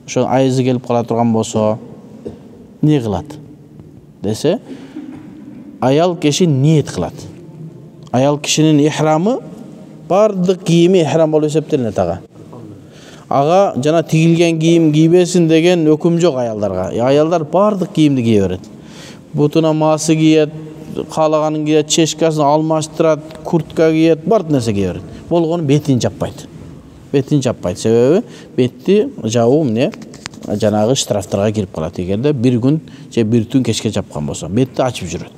uşul ayızı gelip kala turgan bolsa ne kılat? Dese ayal kişi niyet kılat. Ayal kişinin ihramı bardık giyimi ihram bolup eseptelenет aga. Aga jana tigilgen giyim giybesin degen öküm jok ayallarga. Ayallar bardık giyimdi giye beret. Butuna ması giyet, каалаганын кийет, чешкасын алмаштырат, куртка кийет, бар нерсе кие берет. Болгону бетин жаппайт. Бетин жаппайт. Себеби бетти жабуу эмне? Жанагы штрафтарга кирип калат. Эгерде бир күн же бир түн кечке жапкан болсо, бетти ачып жүрөт.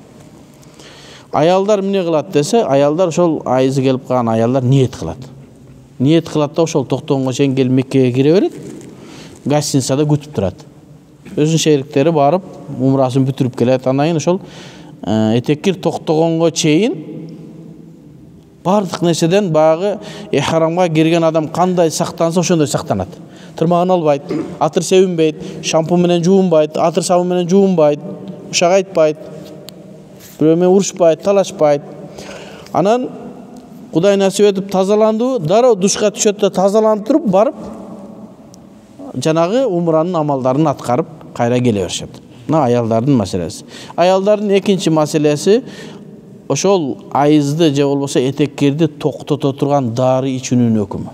Аялдар эмне кылат десе, аялдар ошол айызы келип калган аялдар ниет кылат. Ниет кылат да ошол токтогонго чейин келип Меккеге кире берет. Гостиницада күтүп турат. Өзүнүн шериктери барып, умрасын бүтүрүп келет. Андан кийин ошол этеккир токтогонго чейин бардык нерседен багы ихрамга кирген адам кандай сактанса ошондой сактанат. Тырмагын албайт, атыр себинбейт, шампунь менен жуунбайт, атыр сабын менен жуунбайт, ушак айтпайт, бирөө менен урушпайт, талашпайт. Анан Кудай насип этип тазаланды, дароо душка түшөт да тазаланып туруп барып жанагы умранын амалдарын аткарып кайра келе беришет. Мына аялдардын маселеси. Аялдардын экинчи маселеси ошол айызды же болбосо этеккирди токтото турган дары ичүүнүн өкүмү.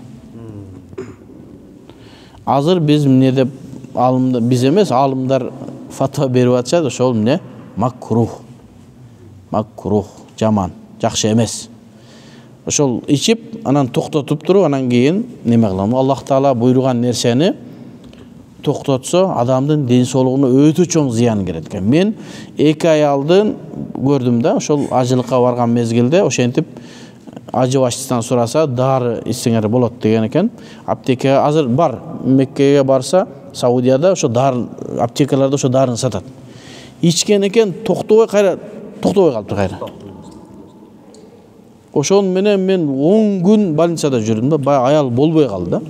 Азыр биз эмне деп алымдар, биз эмес, алымдар фатва берип атышат, ошол эмне? Макрух. Макрух, жаман, жакшы эмес. Ошол ичип, анан токтотуп туруп, анан кийин неме кылам? Аллах Таала буйруган нерсени токтотсо, адамдын ден соолугуна өтө чоң зыян келет экен. Мен эки аялдын көрдүм да, ошол ажылыкка барган мезгилде, ошентип ажы башчысынан сураса, дары ичсеңер болот деген экен. Аптекага азыр бар, Меккеге барса, Саудияда ошо дары, аптекаларда ошо дарыны сатат. Ичкен экен, токтобой калыптыр кайра. Ошон менен мен 10 күн больницада жүрдүм да, бая аял болбой калды да.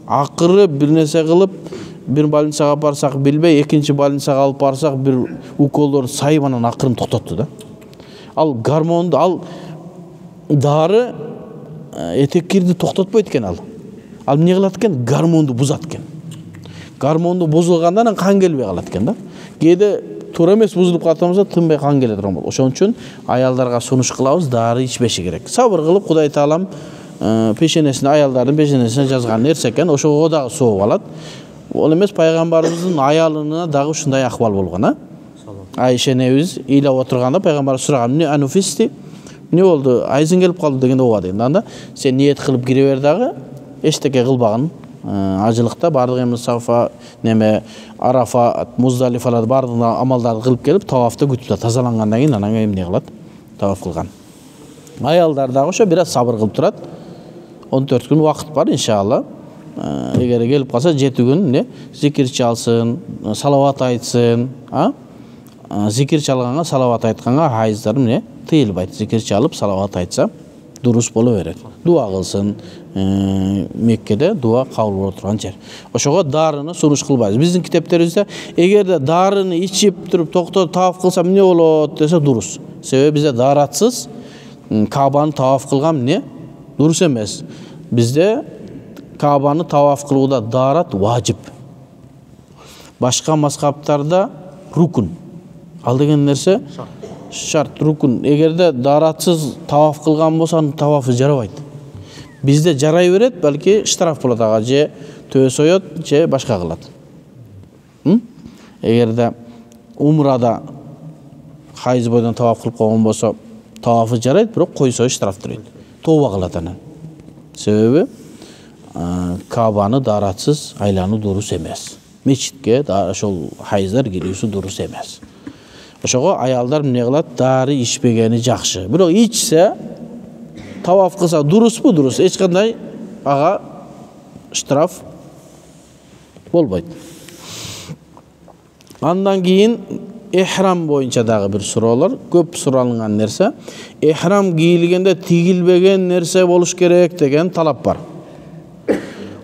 Акыры бир нерсе кылып, бир больницага барсак билбей, экинчи больницага алып барсак, бир уколдор сайып анан акырын токтотту да. Ал гормонду, ал дары этеккирди токтотпойт экен ал. Ал эмне кылат экен? Гормонду бузат экен. Гормонду бузулганда анан кан келбей калат экен да. Кээде туура эмес бузулуп калса тынбай кан келе турган болот. Ошон үчүн аялдарга сунуш кылабыз, дары ичпеши керек. Сабыр кылып Кудай Таалам пешенесине, аялдардын пешенесине жазган нерсе экен, ошого дагы сооп алат. Ол эмес, пайгамбарыбыздын аялына дагы ушундай акыбал болгон, а? Айша энебиз ыйлап отурганда пайгамбар сураган, "Эмне ануфисти? Эмне болду? Айызың келип калды" дегенде ооба деген. Анда сен ниет кылып кире бер дагы, эчтеке кылбагын. Ажылыкта бардык эми Сафа, неме Арафа, Муздалифалар бардык амалдарды кылып келип, тавафта күтүп тазалангандан кийин анан эмне кылат? Таваф кылган. Аялдар дагы ошо бир аз сабыр кылып турат. 14 күн убакыт бар иншалла. Эгер келип калса 7 күн эмне зикир чалсын, салават айтсын, зикир чалганга, салават айтканга айыздар эмне тыйылбайт. Зикир чалып, салават айтса дурус боло берет. Дуа кылсын. Меккеде дуа кабыл боло турган жер. Ошого дарыны сунуш кылбайбыз. Биздин китептерибизде эгерде дарыны ичип туруп токтотуп таваф кылса эмне болот десе дурус. Себеби бизде даратсыз Каабаны таваф кылган эмне дурус эмес. Бизде Каабаны таваф кылууда дарат важип. Башка мазхабтарда рукун. Ал деген нерсе шарт, рукун. Эгерде даратсыз таваф кылган болсо, анын тавафы жарабайт. Бизде жарай берет, балки штраф болот ага, же төс оёт, же башка кылат. Эгерде умрада хайыз бойдон таваф кылып койгон болсо, тавафы жарайт, бирок койсо штраф турат. Тооба кылат анан. Себеби Каабаны даратсыз айлануу дурус эмес. Мечитке ошол хайыздар кирүүсү дурус эмес. Ошого аялдар эмне кылат? Дары ичпегени жакшы. Бирок ичсе, таваф кылса дуруспу? Дурус. Эч кандай ага штраф болбойт. Андан кийин эхрам боюнча дагы бир суроолор, көп суралган нерсе. Эхрам кийилгенде тигилбеген нерсе болуш керек деген талап бар.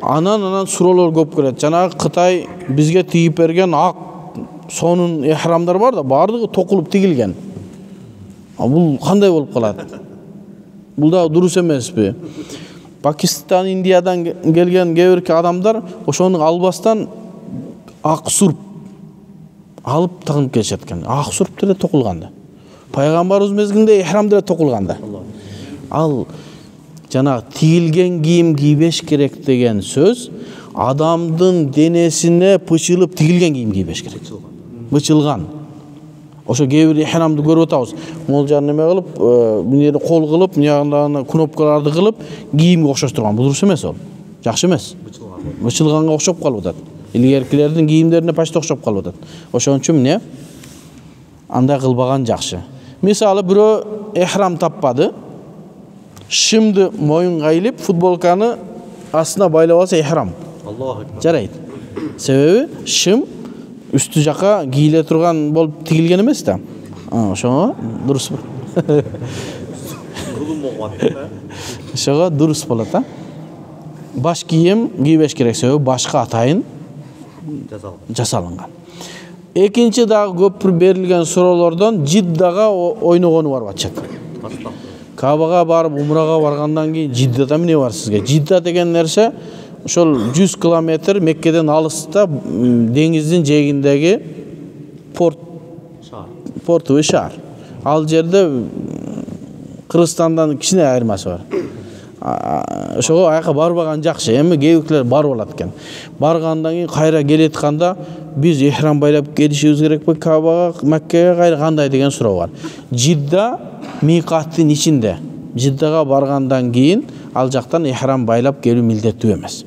Анан суроолор көп келет. Жанагы Кытай бизге тигип берген ак сонун эхрамдар бар да, бардыгы токулуп тигилген. Бул кандай болуп калат? Бул да дурус эмеспи? Пакистан, Индиядан келген кээ адамдар ошону албастан ак сурп алып тагынып келишет экен. Ак сурп деле токулганда. Пайгамбарыбыз мезгилинде эхрам деле токулганда. Ал жана тигилген кийим кийбеш керек деген сөз адамдын денесине пычылып тигилген кийим кийбеш керек. Бычылган. Ошо кээ бир ихрамды көрүп атабыз. Могул жагын неме кылып, мынерди кол кылып, мынягындагы кнопкаларды кылып, кийимге окшоштурган. Бул дурус эмес ол. Жакшы эмес. Бычылганга окшоп калып атат. Илгеркилердин кийимдерине почти окшоп калып атат. Ошон үчүн эмне? Андай кылбаган жакшы. Мисалы бирөө ихрам таппады. Шымды моюнга илип, футболканы астына байлап алса ихрам. Аллаху акбар. Жарайт. Себеби шым үстү жака кийиле турган болуп тигилген эмес да. Ошого дурус. Ошого дурус болот, а? Баш кийим кийбеш керек, себеби башка атайын жасалынган. Экинчи дагы көп берилген суроолордон Жиддага ойногону бар батчак. Кабага барып умрага баргандан кийин Жиддада эмне бар сизге? Жидда деген нерсе ошол 100 километр Меккеден алыста деңиздин жээгиндеги портовый шаар. Ал жерде Кыргызстандан кичине айырмасы бар. Ошого аяка барбаган жакшы. Эми кээбирлер барып алат экен. Баргандан кийин кайра келетканда биз ихрам байлап келишибиз керекпи Кабага, Меккеге кайра кандай деген суроо бар. Жидда микаттын ичинде. Жиддага баргандан кийин ал жактан ихрам байлап келүү милдеттүү эмес.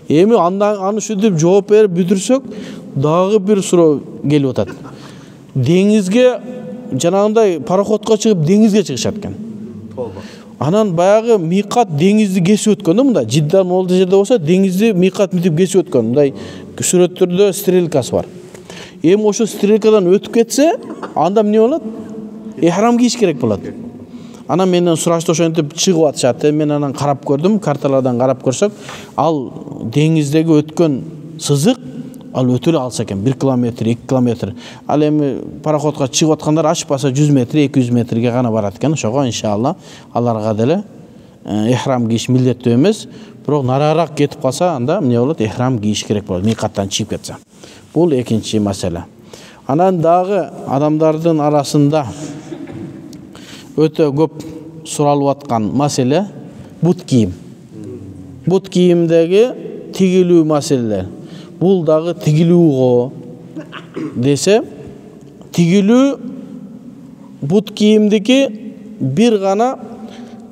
Эми аны ушинтип жооп берип бүтүрсөк, дагы бир суроо келип атат. Деңизге жанагындай пароходко чыгып деңизге чыгышат экен. Анан баягы микат деңизди кесип өткөн да мында. Жидда могул жерде болсо деңизди микат митип кесип өткөн. Мындай сүрөттөрдө стрелкасы бар. Эми ошо стрелкадан өтүп кетсе, анда эмне болот? Ихрам кийиш керек болот. Анан менден сурашты, ошентип чыгып атышат. Мен анан карап көрдүм, карталардан карап көрсөк, ал деңиздеги өткөн сызык ал өтө эле алыс экен, 1 километр, 2 километр. Ал эми пароходко чыгып аткандар ашпаса 100 метр, 200 метрге гана барат экен. Ошого иншалла аларга деле ихрам кийиш милдеттүү эмес, бирок нараарак кетип калса, анда эмне болот? Ихрам кийиш керек болот, микаттан чыгып кетсе. Бул экинчи маселе. Анан дагы адамдардын арасында өтө көп суралып аткан маселе бут кийим. Бут кийимдеги тигилүү маселелер. Бул дагы тигилүүгө десе, тигилүү бут кийимдики бир гана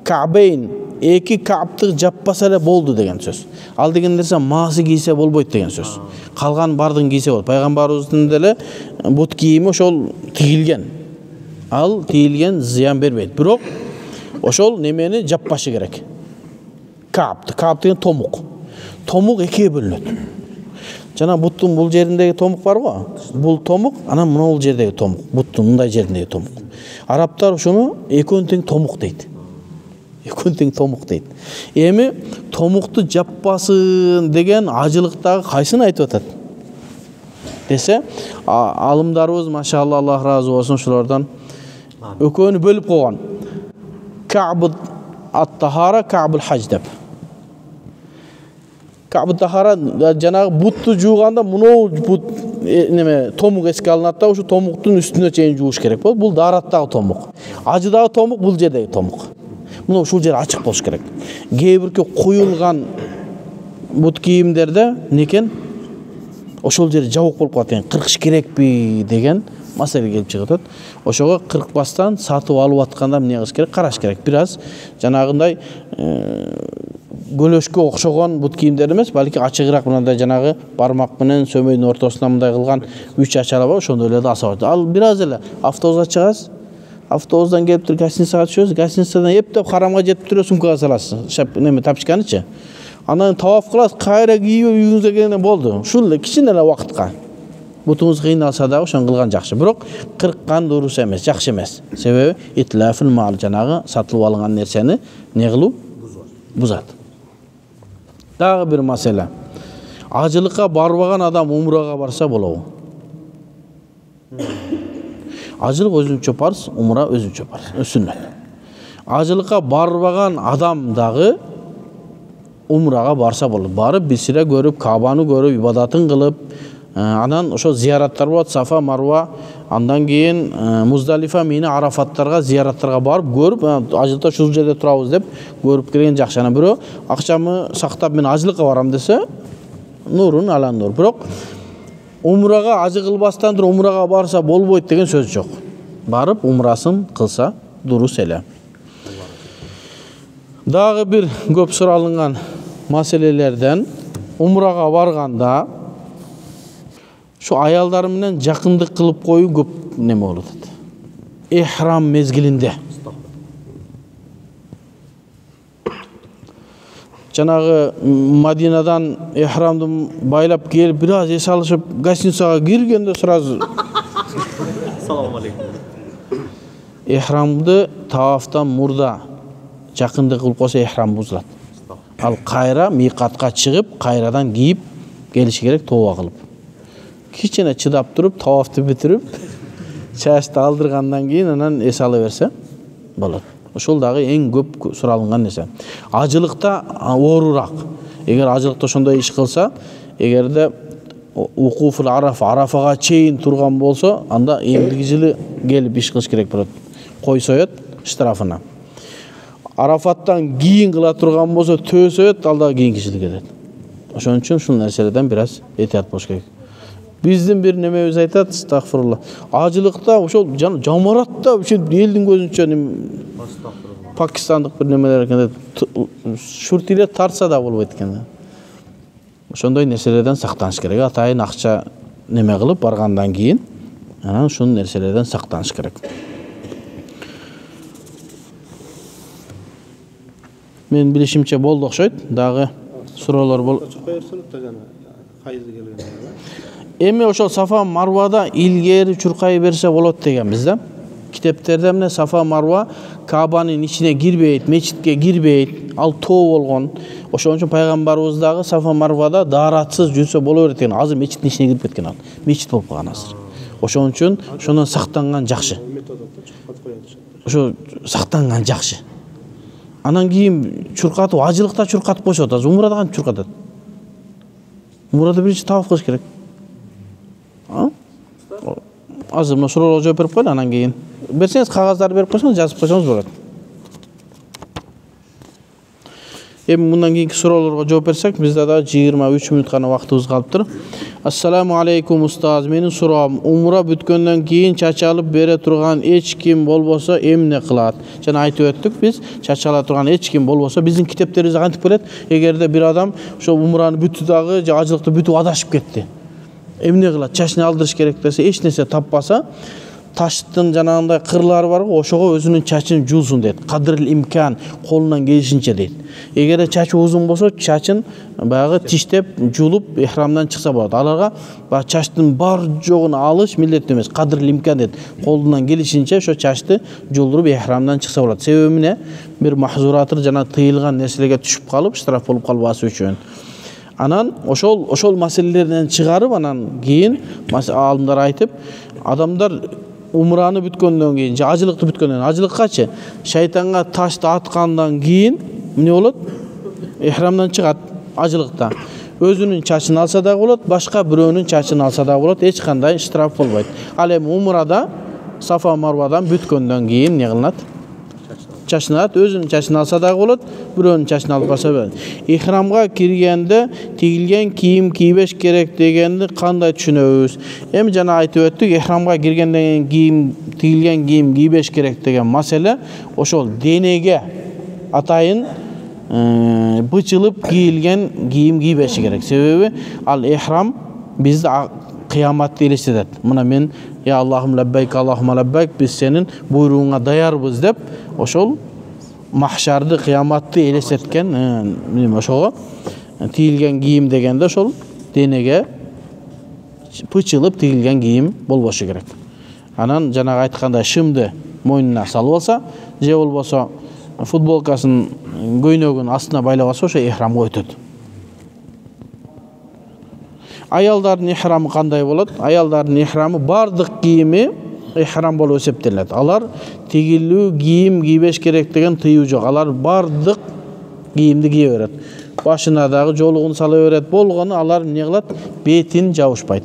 кабейн, эки каптык жаппаса эле болду деген сөз. Ал деген нерсе маасы кийсе болбойт деген сөз. Калган бардын кийсе болот. Пайгамбарыбыздын деле бут кийими ошол тигилген. Ал тигилген зыян бербейт. Бирок ошол немени жаппашы керек. Кап деген томук. Томук экиге бөлүнөт. Жана буттун бул жериндеги томук бар го? Бул томук, анан бул жердеги томук. Буттун мындай жериндеги томук. Арабтар ошону экөөнү тең томук дейт. Экөөнү тең томук дейт. Эми томукту жаппасын деген ажылыктагы кайсын айтып атат? Десе, алымдарыбыз машалла Аллах разы болсун ушулардан экөөнү бөлүп койгон. Каб ат-тахара, кабул хаж деп. Кабул тахара жанагы бутту жууганда мынау бут неме томук эске алынат да, ушу томуктун үстүнө чейин жууш керек болот. Бул даараттагы томук. Ажыдагы томук бул жердеги томук. Мына ушул жер ачык болуш керек. Кээ бирки куюлган бут кийимдерде некен ошол жери жабык болуп калат экен. Кыркыш керекпи деген маселе келип чыгат. Ошого кыркпастан сатып алып атканда эмне кылыш керек? Караш керек. Бир аз жанагындай гөлөшкө окшогон бут кийимдер эмес, балки ачыгыраак мындай жанагы бармак менен сөмөйдүн ортосуна мындай кылган 3 ачара бар, ошондой эле да аса бар. Ал бир аз эле автобуска чыгасыз. Автобустан келип туруп гостиницага түшөсүз, гостиницадан эптеп харамга жетип туруп сумкага саласыз. Шап неме тапчканычы. Анан таваф кыласыз, кайра кийип үйүңүзгө келгенде болду. Ушул эле кичине эле убакытка. Бутуңуз кыйналса дагы ошону кылган жакшы. Бирок кырккан дурус эмес, жакшы эмес. Себеби итлафул мал жанагы сатылып алынган нерсени не кылуу? Бузат. Дагы бир маселе. Ажылыкка барбаган адам умрага барса болобу? Ажылык өзүнчө парз, умра өзүнчө парз, сүннөт. Ажылыкка барбаган адам дагы умрага барса болот. Барып бисире көрүп, Кабаны көрүп, ибадатын кылып, анан ошо зияраттар болот, Сафа, Марва, андан кийин Муздалифа, Мина, Арафаттарга, зияраттарга барып көрүп, ажылыкта ушул жерде турабыз деп көрүп келген жакшы. Анан бирөө акчамы сактап мен ажылыкка барам десе, нурун алан нур. Бирок умрага ажы кылбастан туруп умрага барса болбойт деген сөз жок. Барып умрасын кылса дурус эле. Дагы бир көп суралынган маселелерден умрага барганда şu аялдар менен жакындык кылып коюу көп неме болот. Ихрам мезгилинде. Жанагы Мадинадан ихрамды байлап келип бир аз эс алышып гостиницага киргенде сразу Салам алейкум. Ихрамды тавафтан мурда жакындык кылып койсо ихрам бузулат. Ал кайра миқатка чыгып, кайрадан кийип келиши керек тооба кылып. Кичине чыдап туруп, тавафты бүтүрүп, чачты алдыргандан кийин анан эс ала берсе болот. Ошол дагы эң көп суралынган нерсе. Ажылыкта оорураак. Эгер ажылыкта ошондой иш кылса, эгерде укуфул арафага чейин турган болсо, анда эмдиги жылы келип иш кылыш керек болот. Кой соет штрафына. Арафаттан кийин кыла турган болсо, төө соет, ал дагы кийинки жылы келет. Ошон үчүн ушул нерселерден бир аз этият болуш керек. Биздин бир немебиз айтат, астагфирулла. Ажылыкта ошол жамаратта ошол элдин көзүнчө Пакистандык бир немелер экен, шуртилер тартса да болбойт экен. Ошондой нерселерден сактаныш керек. Атайын акча неме кылып баргандан кийин, анан ушул нерселерден сактаныш керек. Мен билишимче болду окшойт. Дагы суроолор бол. Эми ошол Сафа Марвада илгери чуркай берсе болот дегенбиз да. Китептерде эмне Сафа Марва Каабанын ичине кирбейт, мечитке кирбейт, ал тоо болгон. Ошон үчүн пайгамбарыбыз дагы Сафа Марвада дааратсыз жүрсө боло берет экен. Азыр мечиттин ичине кирип кеткен ал. Мечит болуп калган азыр. Ошон үчүн ошондон сактанган жакшы. Ошо сактанган жакшы. Анан кийин чуркатып, ажылыкта чуркатып койсот, азыр умрада кантип чуркатат? Умрада биринчи таваф кылыш керек. Азыр мына суроолорго жооп берип коелу, анан кийин берсеңиз кагаздарды берип койсоңуз, жазып койсоңуз болот. Эми мындан кийинки суроолорго жооп берсек, бизде да 23 мүнөт гана убактыбыз калыптыр. Ассаламу алейкум устаз, менин суроом, умра бүткөндөн кийин чач алып бере турган эч ким болбосо эмне кылат? Жана айтып өттүк, биз чач ала турган эч ким болбосо, биздин китептерибизде кантип келет? Эгерде бир адам ошо умраны бүтү дагы, же ажылыкты бүтүп адашып кетти. Эмне кылат? Чачын алдырыш керек десе, эч нерсе таппаса, таштын жанагындай кырлары бар го, ошого өзүнүн чачын жулсун дейт. Кадрил имкан, колунан келишинче дейт. Эгерде чачы узун болсо, чачын баягы тиштеп, жулуп ихрамдан чыкса болот. Аларга баягы чачтын бар жогун алыш милдеттүү эмес. Кадрил имкан дейт. Колунан келишинче ошо чачты жулдуруп ихрамдан чыкса болот. Себеби эмне? Бир махзуратыр жана тыйылган нерселерге түшүп калып, штраф болуп калбасы үчүн. Анан ошол маселелерден чыгарып, анан кийин алымдар айтып, адамдар умраны бүткөндөн кийин, же ажылыкты бүткөндөн, ажылыккачы шайтанга ташты аткандан кийин эмне болот? Ихрамдан чыгат ажылыкта. Өзүнүн чачын алса да болот, башка бирөөнүн чачын алса да болот, эч кандай штраф болбойт. Ал эми умрада Сафа Марвадан бүткөндөн кийин эмне кылынат? Чачын алат, өзүнүн чачын алса да болот, бирөөнүн чачын алып барса болот. Ихрамга киргенде тигилген кийим кийбеш керек дегенди кандай түшүнөбүз? Эми жана айтып өттүк, ихрамга киргенден кийин тигилген кийим кийбеш керек деген маселе ошол денеге атайын бычылып кийилген кийим кийбеши керек. Себеби ал ихрам бизди кыяматты элестетет. Мына мен я Аллахум лаббайк, Аллахума лаббайк, биз сенин буйругуңа даярбыз деп, ошол махшарды, кыяматты элестеткен, ошого тигилген кийим дегенде ошол денеге пычылып тигилген кийим болбошу керек. Анан жанагы айткандай шымды мойнуна салып алса, же болбосо футболкасын көйнөгүн астына байлап алса, ошо ихрамга өтөт. Аялдардын ихрамы кандай болот? Аялдардын ихрамы бардык кийими ихрам болуп эсептелет. Алар тигилүү кийим кийбеш керек деген тыюу жок. Алар бардык кийимди кие берет. Башына дагы жолугун сала берет. Болгону алар эмне кылат? Бетин жабышпайт.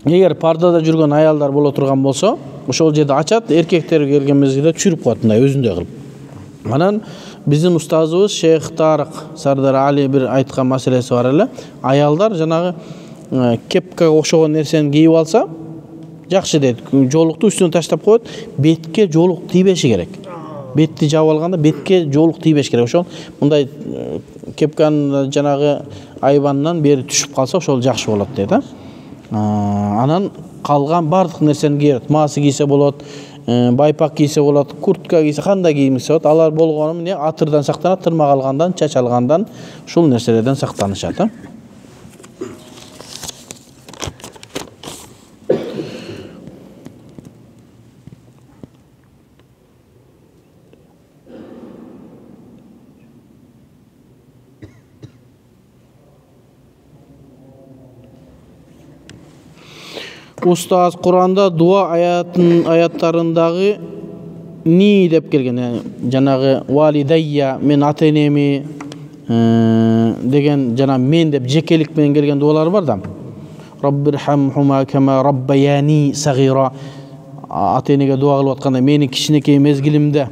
Эгер пардада жүргөн аялдар боло турган болсо, ошол жерде ачат, эркектер келген мезгилде чүрүп коет, мындай өзүндөй кылып. Анан биздин устазыбыз Шейх Тарык Сардар Али бир айткан маселеси бар эле. Аялдар жанагы кепкага окшогон нерсени кийип алса, жакшы дейт. Жоолукту үстүнө таштап коет, бетке жоолук тийбеши керек. Бетти жаап алганда бетке жоолук тийбеш керек. Ошол мындай кепканын жанагы айбанынан бери түшүп калса, ошол жакшы болот дейт. Анан калган бардык нерсени кийет. Маасы кийсе болот, байпак кийсе болот, куртка кийсе, кандай кийим кийсе болот. Алар болгону эмне атырдан сактанат, тырмак алгандан, чач алгандан, ушул нерселерден сактанышат. Устаз Куранда дуа аяттарындагы ни деп келген, жанагы валидайя, мен ата-энеми деген жана мен деп жекелик менен келген дуалар бар да. Раббирхамхума кама раббаяни сагира. Ата-энеге дуа кылып атканда мени кичинекей мезгилимде.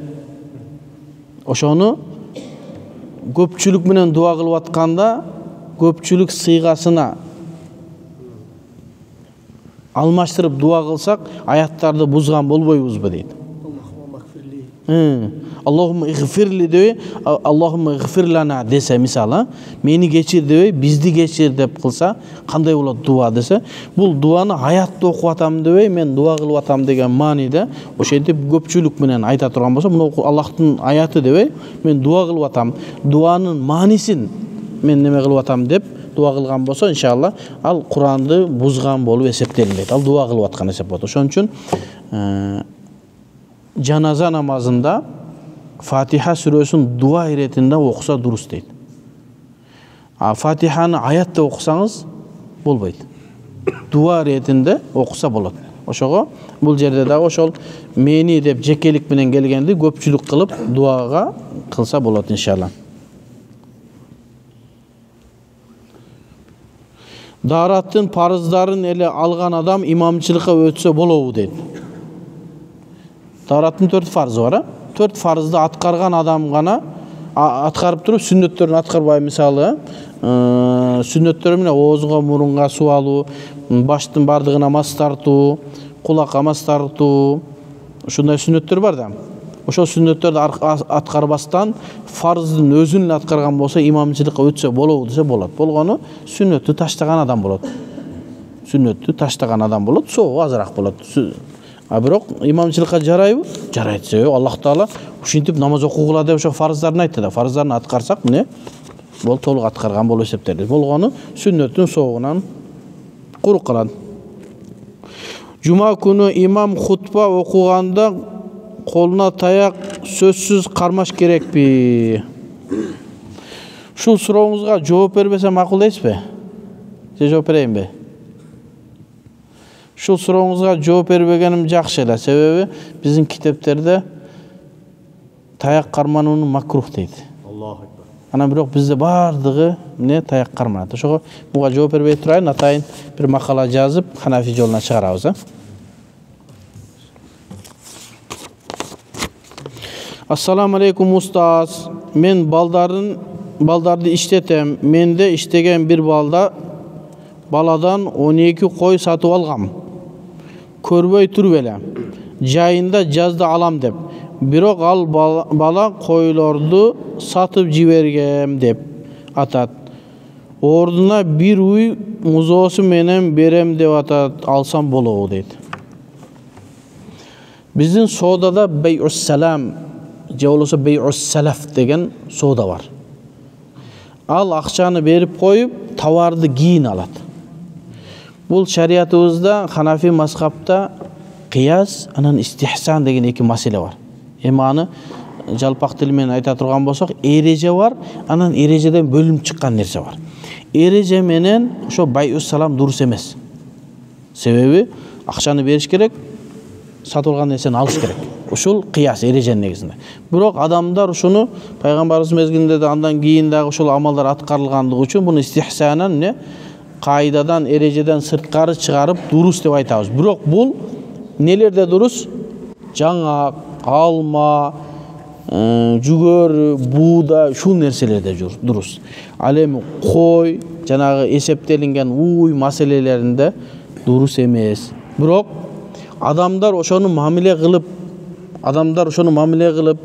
Ошону көпчүлүк менен дуа кылып атканда көпчүлүк сыйгасына алмаштырып дуа кылсак, аяттарды бузган болбойбузбу дейт. Аллахумма игфирли дебей, Аллахумма игфир лана десе мисалы, мени кечир дебей, бизди кечир деп кылса, кандай болот дуа десе, бул дуаны аятты окуп атам дебей, мен дуа кылып атам деген мааниде, ошентип көпчүлүк менен айта турган болсо, мына Аллахтын аяты дебей, мен дуа кылып атам, дуанын маанисин мен неме кылып атам деп дуа кылган болсо, иншалла, ал Куранды бузган болуп эсептелинбейт. Ал дуа кылып аткан эсеп болот. Ошон үчүн жаназа намазында Фатиха сүрөсүн дуа иретинде окуса дурус дейт. Фатиханы аятта окусаңыз болбойт. Дуа иретинде окуса болот. Ошого бул жерде да ошол мени деп жекелик менен келгенди көпчүлүк кылып дуага кылса болот иншалла. Дараттын парыздарын эле алган адам имамчылыкка өтсө болобу дейт. Дараттын 4 фарзы бар. 4 фарызды аткарган адам гана аткарып туруп, сүннөттөрүн аткарбай, мисалы, сүннөттөр менен оозго, мурунга суу алуу, баштын бардыгына мас тартуу, кулакка мас тартуу, ушундай сүннөттөр бар да. Ошол сүннөттөрдү аткарбастан фарздын өзүн эле аткарган болсо, имамчылыкка өтсө болобу десе болот. Болгону сүннөттү таштаган адам болот. Сүннөттү таштаган адам болот, соогу азыраак болот. Бирок имамчылыкка жарайбы? Жарайт. Аллах Таала ушинтип намаз окугула деп ошо фарздарын айтты да. Фарздарын аткарсак, мына бул толук аткарган болуп эсептелет. Болгону сүннөттүн соогунан курук калат. Жума күнү имам хутба окуганда колуна таяк сөзсүз кармаш керекпи? Ушул сурооңузга жооп бербесем макул дейсизби? Же жооп берейинби? Ушул сурооңузга жооп бербегеним жакшы эле. Себеби биздин китептерде таяк карманууну макрух дейт. Аллаху акбар. Анан бирок бизде бардыгы эмне таяк карманат. Ошого буга жооп бербей турайын, атайын бир макала жазып, Ханафи жолуна чыгарабыз. Ассаламу алейкум устаз. Мен балдарды иштетем. Менде иштеген бир баладан 12 кой сатып алгам. Көрбөй туруп эле. Жайында жазда алам деп. Бирок ал бала койлорду сатып жибергем деп атат. Ордуна бир уй музоосу менен берем деп атат. Алсам болобу дейт. Биздин соодада бей'ус салам же болбосо бей'ус салаф деген соода бар. Ал акчаны берип коюп, товарды кийин алат. Бул шариятыбызда Ханафи мазхабта кыяс, анан истихсан деген эки маселе бар. Эми аны жалпак тил менен айта турган болсок, эреже бар, анан эрежеден бөлүнүп чыккан нерсе бар. Эреже менен ошо бай'ус салам дурус эмес. Себеби акчаны бериш керек, сатып алган нерсени алыш керек. Ушул кыяс эреженин негизинде. Бирок адамдар ушуну пайгамбарыбыз мезгилинде да андан кийин дагы ушул амалдар аткарылгандыгы үчүн муну истихсанан эмне кайдадан, эрежеден сырткары чыгарып дурус деп айтабыз. Бирок бул нелерде дурус? Жаңак, алма, жүгөр, бууда ушул нерселерде дурус. Ал эми кой, жанагы эсептелинген уй маселелеринде дурус эмес. Бирок адамдар ошону мамиле кылып,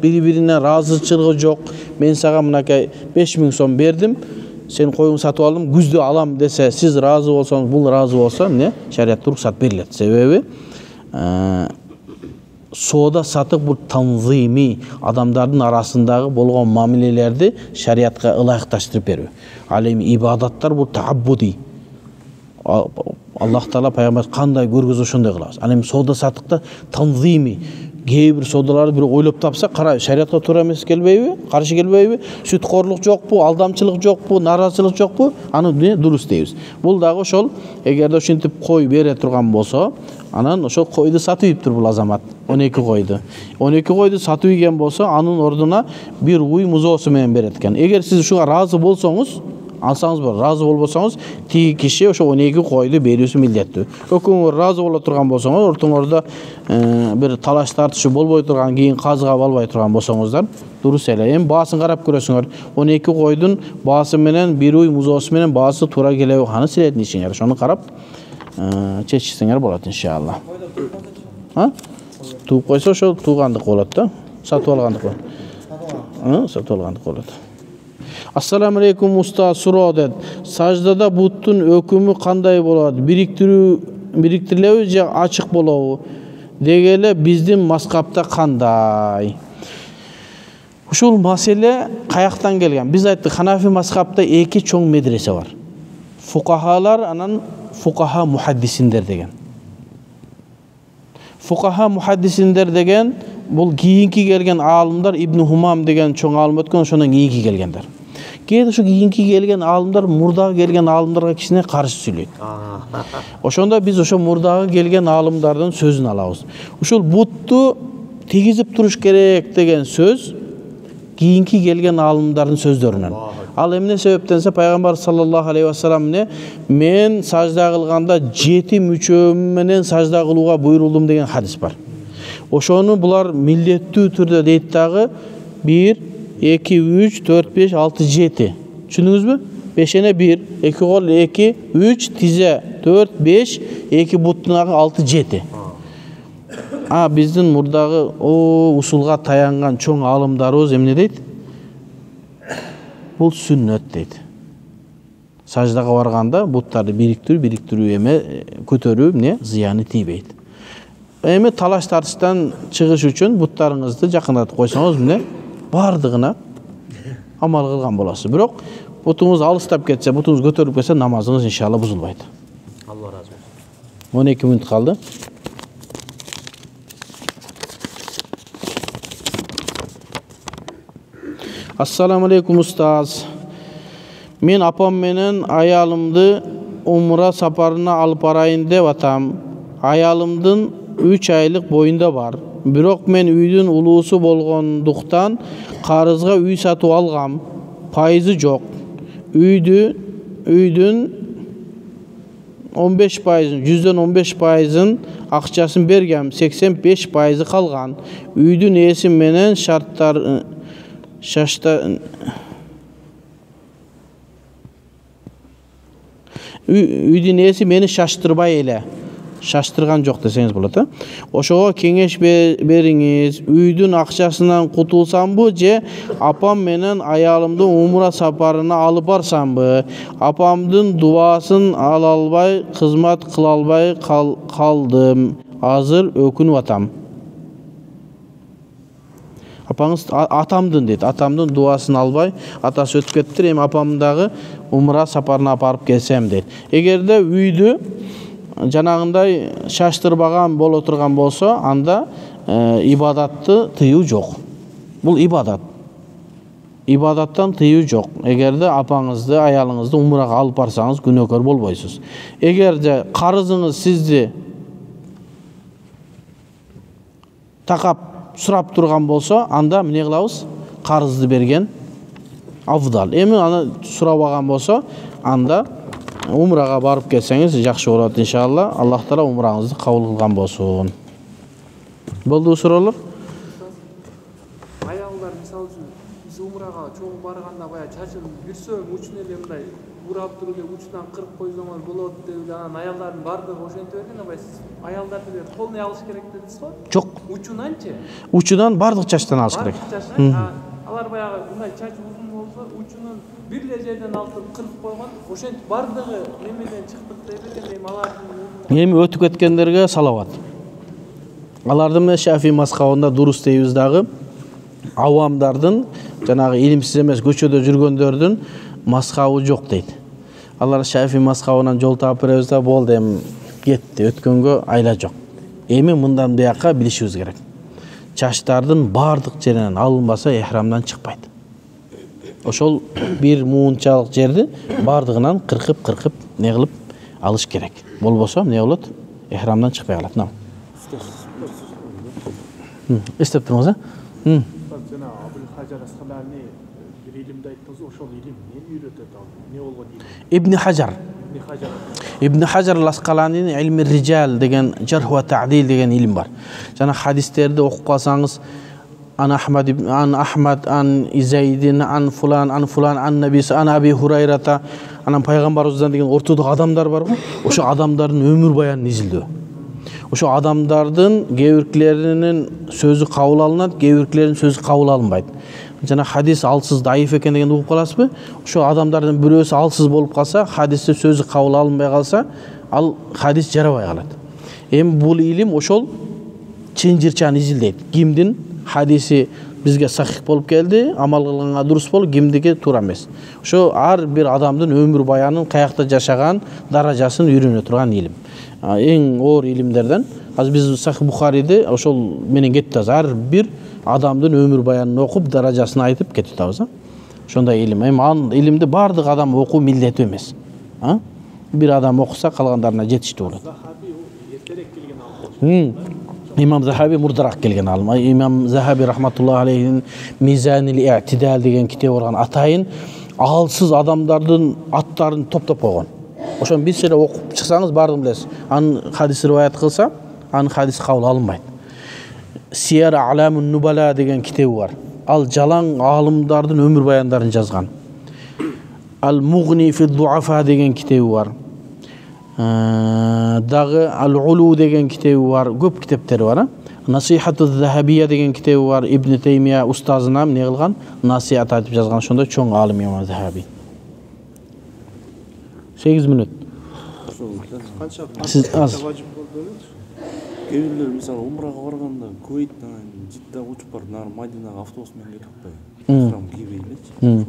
бири-бирине ыраазычылыгы жок. Мен сага мынакей 5000 сом бердим, сен коюңду сатып алдым, күздө алам десе, сиз ыраазы болсоңуз, бул ыраазы болсо, эмне? Шариатта уруксат берилет. Себеби соода сатык бул танзими, адамдардын арасындагы болгон мамилелерди шариатка ылайыкташтырып берүү. Ал эми ибадаттар бул тааббуди. Аллах Таала пайгамбар кандай көргөзүп ошондой кылабыз. Ал эми соода сатыкта танзими, кээ бир соодаларды бир ойлоп тапса, кара шариатка туура эмес келбейби? Каршы келбейби? Сүткорлук жокпу, алдамчылык жокпу, наразычылык жокпу? Аны дурус дейбиз. Бул дагы ошол, эгерде ошентип кой бере турган болсо, анан ошол койду сатып ийиптир бул азамат. 12 койду. 12 койду сатып ийген болсо, анын ордуна бир уй музоосу менен берет экен. Эгер сиз ушуга ыраазы болсоңуз, алсаңыз бар, ыраазы болбосоңуз, тиги киши ошо 12 койду берүүсү милдеттүү. Өкүңөр ыраазы боло турган болсоңуз, ортоңордо бир талаш тартышы болбой турган, кийин казыга албай турган болсоңуздар, дурус эле. Эми баасын карап көрөсүңөр. 12 койдун баасы менен бир уй музоосу менен баасы туура келеби? Аны силердин ишиңер. Ошону карап чечсеңер болот иншалла. Тууп койсо ошо туугандык болот да. Сатып алгандык болот. Сатып алгандык болот. Ассаламу алейкум уста, суроо дед. Саждада буттун өкүмү кандай болот? Бириктирилеби же ачык болобу? Дегеле биздин маскапта кандай? Ушул маселе каяктан келген? Биз айттык, Ханафи маскапта 2 чоң медресе бар. Фукахалар, анан фукаха мухаддисиндер деген. Фукаха мухаддисиндер деген бул кийинки келген аалымдар, Ибн Хумам деген чоң аалым өткөн, ошондон кийинки келгендер. Кээде ушу кийинки келген аалымдар мурдагы келген аалымдарга кичине каршы сүйлөйт. Ошондо биз ошо мурдагы келген аалымдардын сөзүн алабыз. Ушул бутту тигизип туруш керек деген сөз кийинки келген аалымдардын сөздөрүнөн. Ал эмне себептенсе пайгамбар саллаллаху алейхи вассалам мен сажда кылганда 7 мүчөм менен сажда кылууга буйрулдум деген хадис бар. Ошону булар милдеттүү түрдө дейт дагы 1 2 3 4 5 6 7. Түшүндүңүзбү? 5-эне 1, 2 кол 2, 3 тизе 4 5, 2 буттун агы 6 7. Биздин мурдагы усулга таянган чоң аалымдарыбыз эмне дейт? Бул сүннөт дейт. Саждага барганда буттарды бириктирүү эме көтөрүү эмне зыяны тийбейт. Эми талаш тартыштан чыгыш үчүн буттарыңызды жакындатып койсоңуз эмне бардыгына амал кылган болосуз. Бирок бутуңуз алыстап кетсе, бутуңуз көтөрүлүп кетсе, намазыңыз иншалла бузулбайт. Алла разы болсун. 12 мүнөт калды. Ассаламу алейкум устаз. Мен апам менен аялымды умра сапарына алып барайын деп атам. Аялымдын 3 айлык боюнда бар. Бирок мен үйдүн улуусу болгондуктан карызга үй сатып алгам. Пайызы жок. Үйдүн 15%, 115%-ын акчасын бергем, 85%-ы калган. Үйдүн ээси менен үйдүн ээси мени шаштырбай эле. Шаштырган жок десеңиз болот. Ошого кеңеш бериңиз. Үйдүн акчасынан кутулсамбы же апам менен аялымды умра сапарына алып барсамбы? Апамдын дубасын ала албай, кызмат кыла албай калдым. Азыр өкүнүп атам. Апаңыз атамдын дейт. Атамдын дуасын албай, атасы өтүп кеттир, эми апамдын дагы умра сапарына апарып келсем дейт. Эгерде үйдү жанагындай шаштырбаган боло турган болсо, анда ибадатты тыюу жок. Бул ибадат. Ибадаттан тыюу жок. Эгерде апаңызды, аялыңызды умрага алып барсаңыз, күнөөкөр болбойсуз. Эгерде карызыңыз сизди такап сурап турган болсо, анда эмне кылабыз? Карызды берген афдал. Эми аны сурабаган болсо, анда умрага барып келсеңиз жакшы болот иншалла. Аллах Таала умраңызды кабыл кылган болсун. Болду суроолор? Аялдар болсун биз умрага чоң барганда баягы чачын бир сөөм учун эле мындай урап туруп эле учунан кырып койсоңор болот деп анан аялдардын баардыгы ошентип берген абай сиз аялдарды эле полный алыш керек дедиңиз го Жок. Учунанчы? Учудан бардык чачтан алыш керек. Алар баягы мындай чач узун болсо учунун бир эле жерден алып кырып койгон ошентип баардыгы немеден чыктык деп эле эми алардын Эми өтүп кеткендерге салават. Аларды менен Шафи мазхабында дурус дейбиз дагы. Авамдардын жанагы илимсиз эмес көчөдө жүргөндөрдүн мазхабы жок дейт. Алар Шафи мазхабынан жол таап беребиз да болду, эми кетти, өткөнгө айла жок. Эми мындан бияка билишибиз керек. Чачтардын бардык жеринен алынбаса ихрамдан чыкпайт. Ошол бир муунчалык жерди бардыгынан кыркып не кылып алыш керек. Болбосо эмне болот? Ихрамдан чыкпай калат. Эстеп туруңуз, а? Жана Абул Хаджар Асқалани бир илимди айттыңыз, ошол илим эмнени үйрөтөт ал? Эмне болгон илим? Ибн Хаджар. Ибн Хаджар Асқаланинин Илми Риджал деген Жарх ва Таъдил деген илим бар. Жана хадистерди окуп калсаңыз, ан Ахмад, ан Изайдин, ан фулан, ан Набис, ан Аби Хурайрата, анан пайгамбарыбыздан деген ортодогу адамдар бар го. Ошо адамдардын өмүр баянын изилдөө. Ошо адамдардын кээ-биркилеринин сөзү кабыл алынат, кээ-биркилеринин сөзү кабыл алынбайт. Жана хадис алсыз даиф экен дегенди угуп каласызбы? Ошо адамдардын бирөөсү алсыз болуп калса, хадисте сөзү кабыл алынбай калса, ал хадис жарабай калат. Эми бул илим ошол чынжырчаны изилдейт. Кимдин хадиси бизге сахих болуп келди, амал кылганга дурус болуп, кимдики туура эмес. Ошо ар бир адамдын өмүр баянын каякта жашаган даражасын үйрөнө турган илим. Эң оор илимдерден азыр биз Сахих Бухариде ошол менен кетип атабыз. Ар бир адамдын өмүр баянын окуп, даражасын айтып кетип атабыз. Ошондой илим. Эми ал илимди бардык адам окуу милдет эмес. Бир адам окуса калгандарына жетиштүү болот. Захаби эртерээк келген ал. İmam Zahabi murdarak kelgen alım. İmam Zahabi rahmetullahi aleyhin Mizanil i'tidal деген китеп барган атайын алсыз адамдардын аттарын топтоп койгон. Ошон бир сыйра окуп чыксаңыз бардыгын билесиз. Анын хадис риваят кылса, анын хадис кабыл алынбайт. Siyar A'lamun Nubala деген китеби бар. Ал жалаң алымдардын өмүр баяндарын жазган. Al Mughni fi Du'afa деген китеби бар. Дагы Ал-Улу деген китеби бар, көп китептери бар. Насихату Захабия деген китеби бар. Ибн Теймия устазына эмне кылган? Насихат айтып жазган, ошондой чоң алим Имам Захаби. 8 мүнөт. Канча аз важип болду? Кээ-бирлер мисалы умрага барганда Кувейттен Жидда учуп барып, Мадинага автобус менен кетип атпайбы? Ихрам кийбей элечи.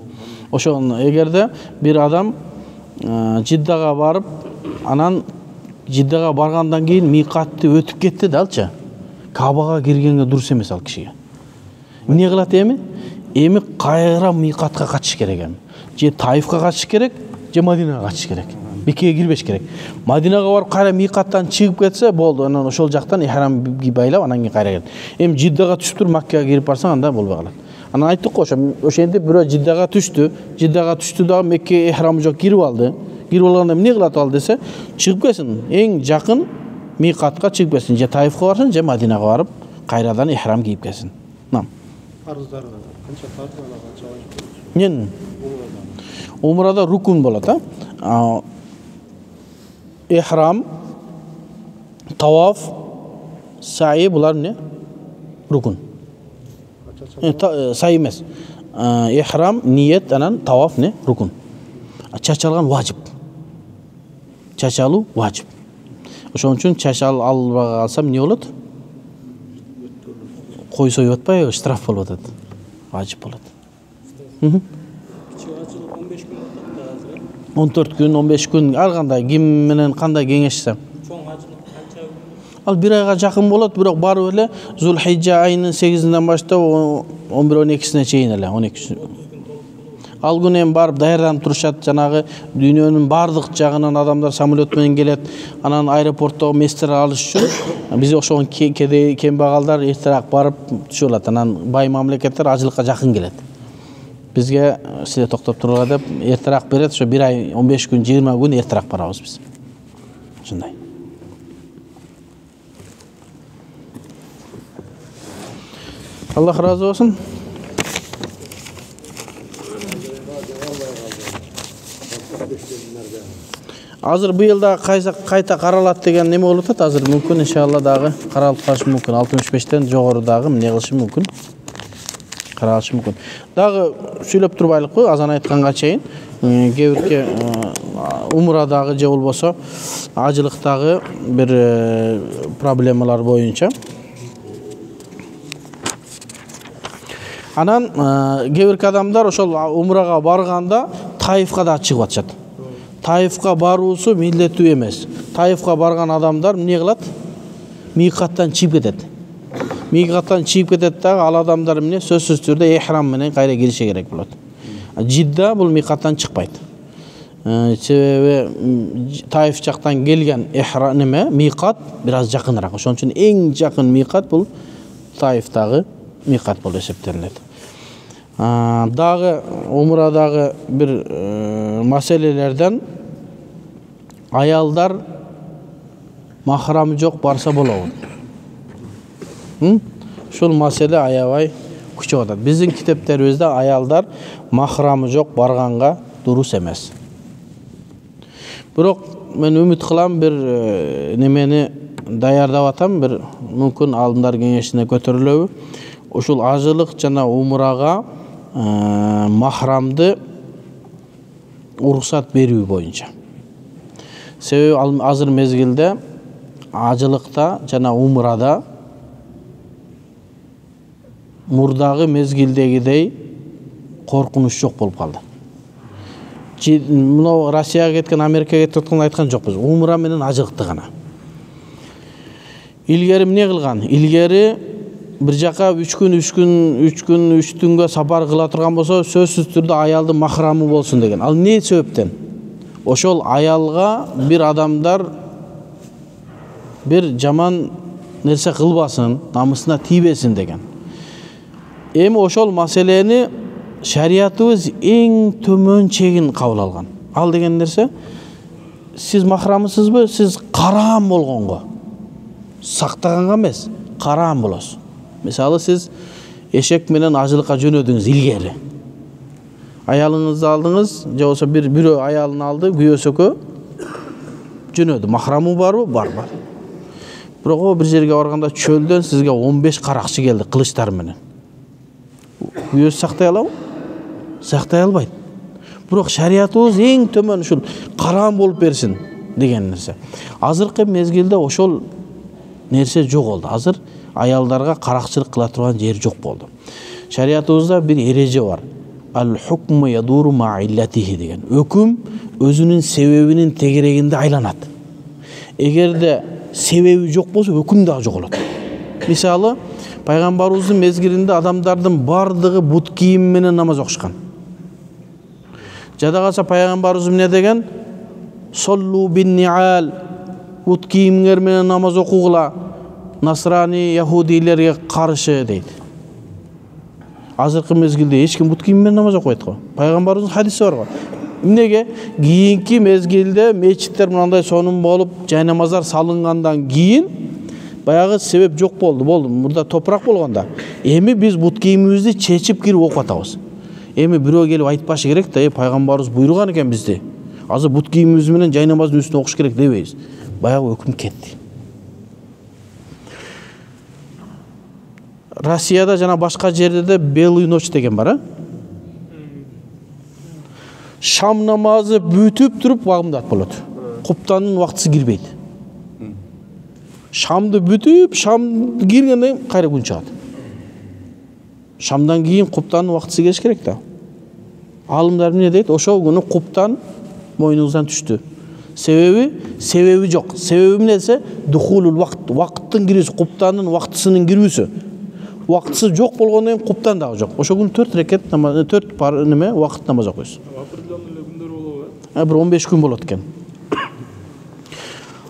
Ошон эгерде бир адам Жиддага барып, анан Жиддага баргандан кийин миқатты өтүп кетти да алчы. Кабага киргенге дурус эмес ал кишиге. Эмне кылат эми? Эми кайра миқатка качыш керек эми. Же Таифка качыш керек, же Мадинага качыш керек. Меккеге кирбеш керек. Мадинага барып кайра миқаттан чыгып кетсе болду. Анан ошол жактан ихрамги байлап, анан кийин кайра келет. Эми Жиддага түшүп туруп Маккага кирип барсаң анда болбой калат. Анан айттык го, ошентип бирөө Жиддага түштү да Мекке ихрамы жок кирип алды. Кирип алганда эмне кылат ал десе, чыгып келсин, эң жакын миқатка чыгып келсин, же Таифка барсын, же Мадинага барып, кайрадан ихрам кийип келсин. Фарздар канча фарз ала канча важип болот? Мен умрада рукун болот, Ихрам, таваф, саи булар эмне? Рукун. Саи эмес. Ихрам, ниет, анан таваф не? Рукун. Чачалган важип. Чачалуу важип. Ошон үчүн чачал албай калсам эмне болот? Кой союп атпайбы, штраф болуп атат. Важип болот. 14 күн, 15 күн, ар кандай ким менен кандай кеңешсе. Ал бир айга жакын болот, бирок барып эле Зулхижжа айынын 8-ден баштап 11-12-сине чейин эле, 12. Ал күнү эми барып даярданып турушат, жанагы дүйнөнүн бардык жагынан адамдар самолет менен келет, анан аэропорттогу месттер алыш үчүн биз ошогон кембагалдар эртерээк барып түшүп алат, анан бай мамлекеттер ажылыкка жакын келет. Бизге силе токтоп турууга деп эртерээк берет, ошо 1 ай 15 күн 20 күн эртерээк барабыз биз. Ошондой. Аллах разы болсун. Азыр быйыл да кайта каралат деген неме болуп атат. Азыр мүмкүн иншалла дагы каралып калышы мүмкүн. 65тен жогору дагы эмне кылышы мүмкүн. Каралышы мүмкүн. Дагы сүйлөп турбайлыкпы азан айтканга чейин кээ бирке умрадагы же болбосо ажылыктагы бир проблемалар боюнча. Анан кээ бирке адамдар ошол умрага барганда Таифка да чыгып атышат. Таифка баруусу милдеттүү эмес. Таифка барган адамдар эмне кылат? Микаттан чыгып кетет. Микаттан чыгып кетет дагы ал адамдар эмне сөзсүз түрдө ихрам менен кайра кириши керек болот. Жидда бул микаттан чыкпайт. Себеби Таиф жактан келген ихрам неме микат бир аз жакыныраак. Ошон үчүн эң жакын микат бул Таифтагы микат болуп эсептелинет. Дагы умрадагы бир маселелерден аялдар махрамы жок барса болобу? Ушул маселе аябай күчөп атат. Биздин китептерибизде аялдар махрамы жок барганга дурус эмес. Бирок мен үмүт кылам бир немени даярдап атам, бир мүмкүн алдымдар кеңешине көтөрүлөбү. Ушул ажылык жана умрага махрамды уруксат берүү боюнча. Себеби азыр мезгилде ажылыкта жана умрада мурдагы мезгилдегидей коркунуч жок болуп калды. Мына Россияга кеткен, Америкага кетип атканды айткан жокпуз. Умра менен ажылыкты гана. Илгери эмне кылган? Илгери бир жака 3 түнгө сапар кыла турган болсо, сөзсүз түрдө аялдын махрамы болсун деген. Ал эмне себептен? Ошол аялга бир адамдар бир жаман нерсе кылбасын, намысына тийбесин деген. Эми ошол маселени шариятыбыз эң төмөн чегин кабыл алган. Ал деген нерсе, сиз махрамысызбы? Сиз караам болгонго, сактаганга эмес, караам болосуз. Мисалы сиз эшек менен ажылыкка жөнөдүңүз илгери. Аялыңызды алдыңыз, же болбосо бирөө аялын алды, күйөөсөкө жөнөдү. Махрамы барбы? Бар. Бирок бир жерге барганда чөлдөн сизге 15 каракчы келди кылычтар менен. Күйөөсү сактай алабы? Сактай албайт. Бирок шариятыбыз эң төмөн ушул караам болуп берсин деген нерсе. Азыркы мезгилде ошол нерсе жок болду. Азыр аялдарга каракчылык кыла турган жер жок болду. Шариятыбызда бир эреже бар. Ал-хукму ядуру ма'иллатихи деген. Өкүм өзүнүн себебинин тегерегинде айланат. Эгерде себеби жок болсо, өкүм да жоголот. Мисалы, пайгамбарыбыздын мезгилинде адамдардын бардыгы бут кийим менен намаз окушкан. Жада калса пайгамбарыбыз эмне деген? Соллу бин-ни'ал. Бут кийимдер менен намаз окугула. Насрани, яхудилерге каршы дейт. Азыркы мезгилде эч ким бут кийим менен намаз окуйт го. Пайгамбарыбыздын хадиси бар го. Эмнеге? Кийинки мезгилде мечиттер мындай сонун болуп, жай намаздар салынгандан кийин баягы себеп жок болду. Мурда топурак болгондо. Эми биз бут кийимибизди чечип кирип окуп атабыз. Эми бирөө келип айтпашы керек да, пайгамбарыбыз буйруган экен бизди. Азыр бут кийимибиз менен жай намаздын үстүнө окуш керек дебейбиз. Баягы өкүм кетти. Россияда жана башка жерде белый ночь деген бар, Шам намазы бүтүп туруп багымдат болот. Куптандын убактысы кирбейт. Шамды бүтүп, шам киргенден кайра күн чыгат. Шамдан кийин куптандын убактысы келиш керек да. Алымдар эмне дейт? Ошол күнү куптан мойнуңуздан түштү. Себеби жок. Себеби эмне десе? Духулул вакт, вакыттын кирүүсү, куптандын убактысынын кирүүсү. Убактысы жок болгондон кийин куптан дагы жок. Ошол күнү 4 рекет намаз, 4 пар неме вакыт намаз окуйсуз. Определенный күндөр болобу? Бир 15 күн болот экен.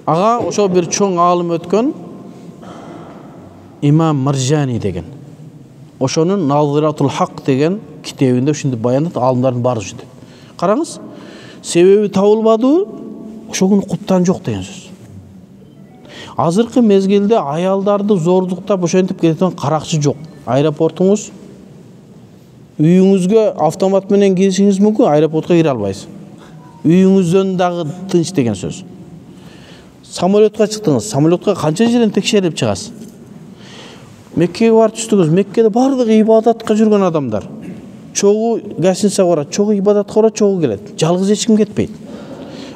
Ага ошол бир чоң аалым өткөн Имам Маржани деген. Ошонун Назиратул Хак деген китебинде ушинди баяндат, аалымдардын баары ушинти. Караңыз, себеби табылбады, ошол күнү куптан жок деген сөз. Азыркы мезгилде аялдарды зордуктап ошентип кеткен каракчы жок. Аэропортуңуз, үйүңүзгө автомат менен киришиңиз мүмкүн, аэропортко кире албайсыз. үйүңүздөн дагы тынч деген сөз. Самолетка чыктыңыз, самолетка канча жерден текшерип чыгасыз. Меккеге барып түштүңүз, Меккеде бардыгы ибадатка жүргөн адамдар. Чогуу гостиницага барат, чогуу ибадатка барат, чогуу келет. Жалгыз эч ким кетпейт.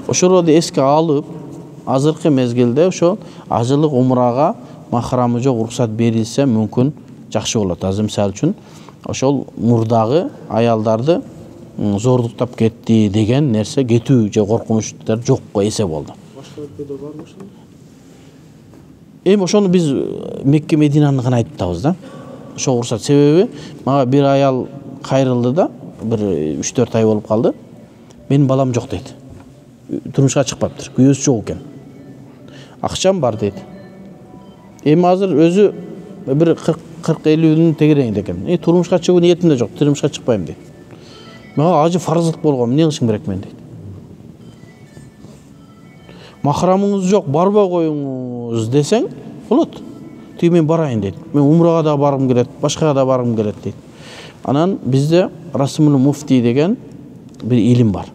Ошолорду эске алып, азыркы мезгилде ошол ажылык умрага махрамы жок уруксат берилсе мүмкүн жакшы болот. Азыр мисалы үчүн ошол мурдагы аялдарды зордуктап кетти деген нерсе, кетүү же коркунучтар жокко эсе болду. Башка өлкөдө барбы ошондой? Эми ошону биз Мекке Мединаны гана айтып атабыз да. Ошо уруксат. Себеби мага бир аял кайрылды да, бир 3-4 ай болуп калды. Менин балам жок дейт. Турмушка чыкпаптыр. Күйөөсү жок экен. Акчам бар дейт. Эми азыр өзү бир 40-50 тегереңде экен. Турмушка чыгуу ниетим да жок, турмушка чыкпайм дейт. Мага ажы фарыздык болгон, эмне кылышым керек мен дейт. Махрамыңыз жок, барбай коюңуз десең, болот. Тиги мен барайын дейт. Мен умрага да баргым келет, башкага да баргым келет дейт. Анан бизде Расмул Муфти деген бир илим бар.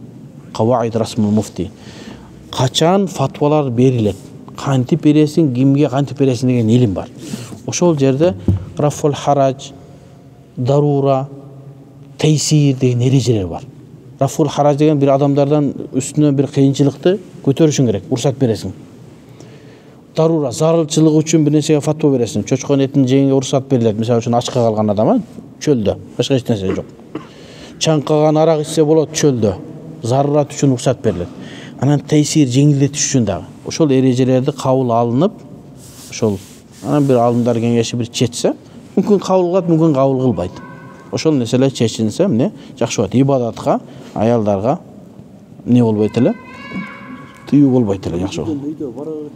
Каваид Расмул Муфти. Качан фатвалар берилет, кантип бересиң, кимге кантип бересиң деген илим бар. Ошол жерде Рафул Харадж, Дарура, Тейсир деген эрежелер бар. Рафул Харадж деген бир адамдардан үстүнө бир кыйынчылыкты көтөрүшүң керек, уруксат бересиң. Дарура зарылчылык үчүн бир нерсеге фатва бересиң. Чочкон этин жегенге уруксат берилет. Мисалы үчүн ачка калган адам, чөлдө, башка эч нерсе жок. Чаңкаган арак ичсе болот чөлдө. Зарурат үчүн уруксат берилет. Анан тейсир жеңилдетиш үчүн дагы. Ошол эрежелерди кабыл алынып, ошол анан бир алымдар кеңеши бир чечсе, мүмкүн кабыл кылат, мүмкүн кабыл кылбайт. Ошол нерселер чечилсе, эмне жакшы болот. Ибадатка, аялдарга эмне болбойт эле? Тыюу болбойт эле, жакшы болот.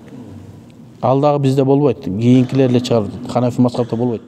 Ал дагы бизде болбойт. Кийинкилер эле чыгарып, Ханафи мазхабта болбойт.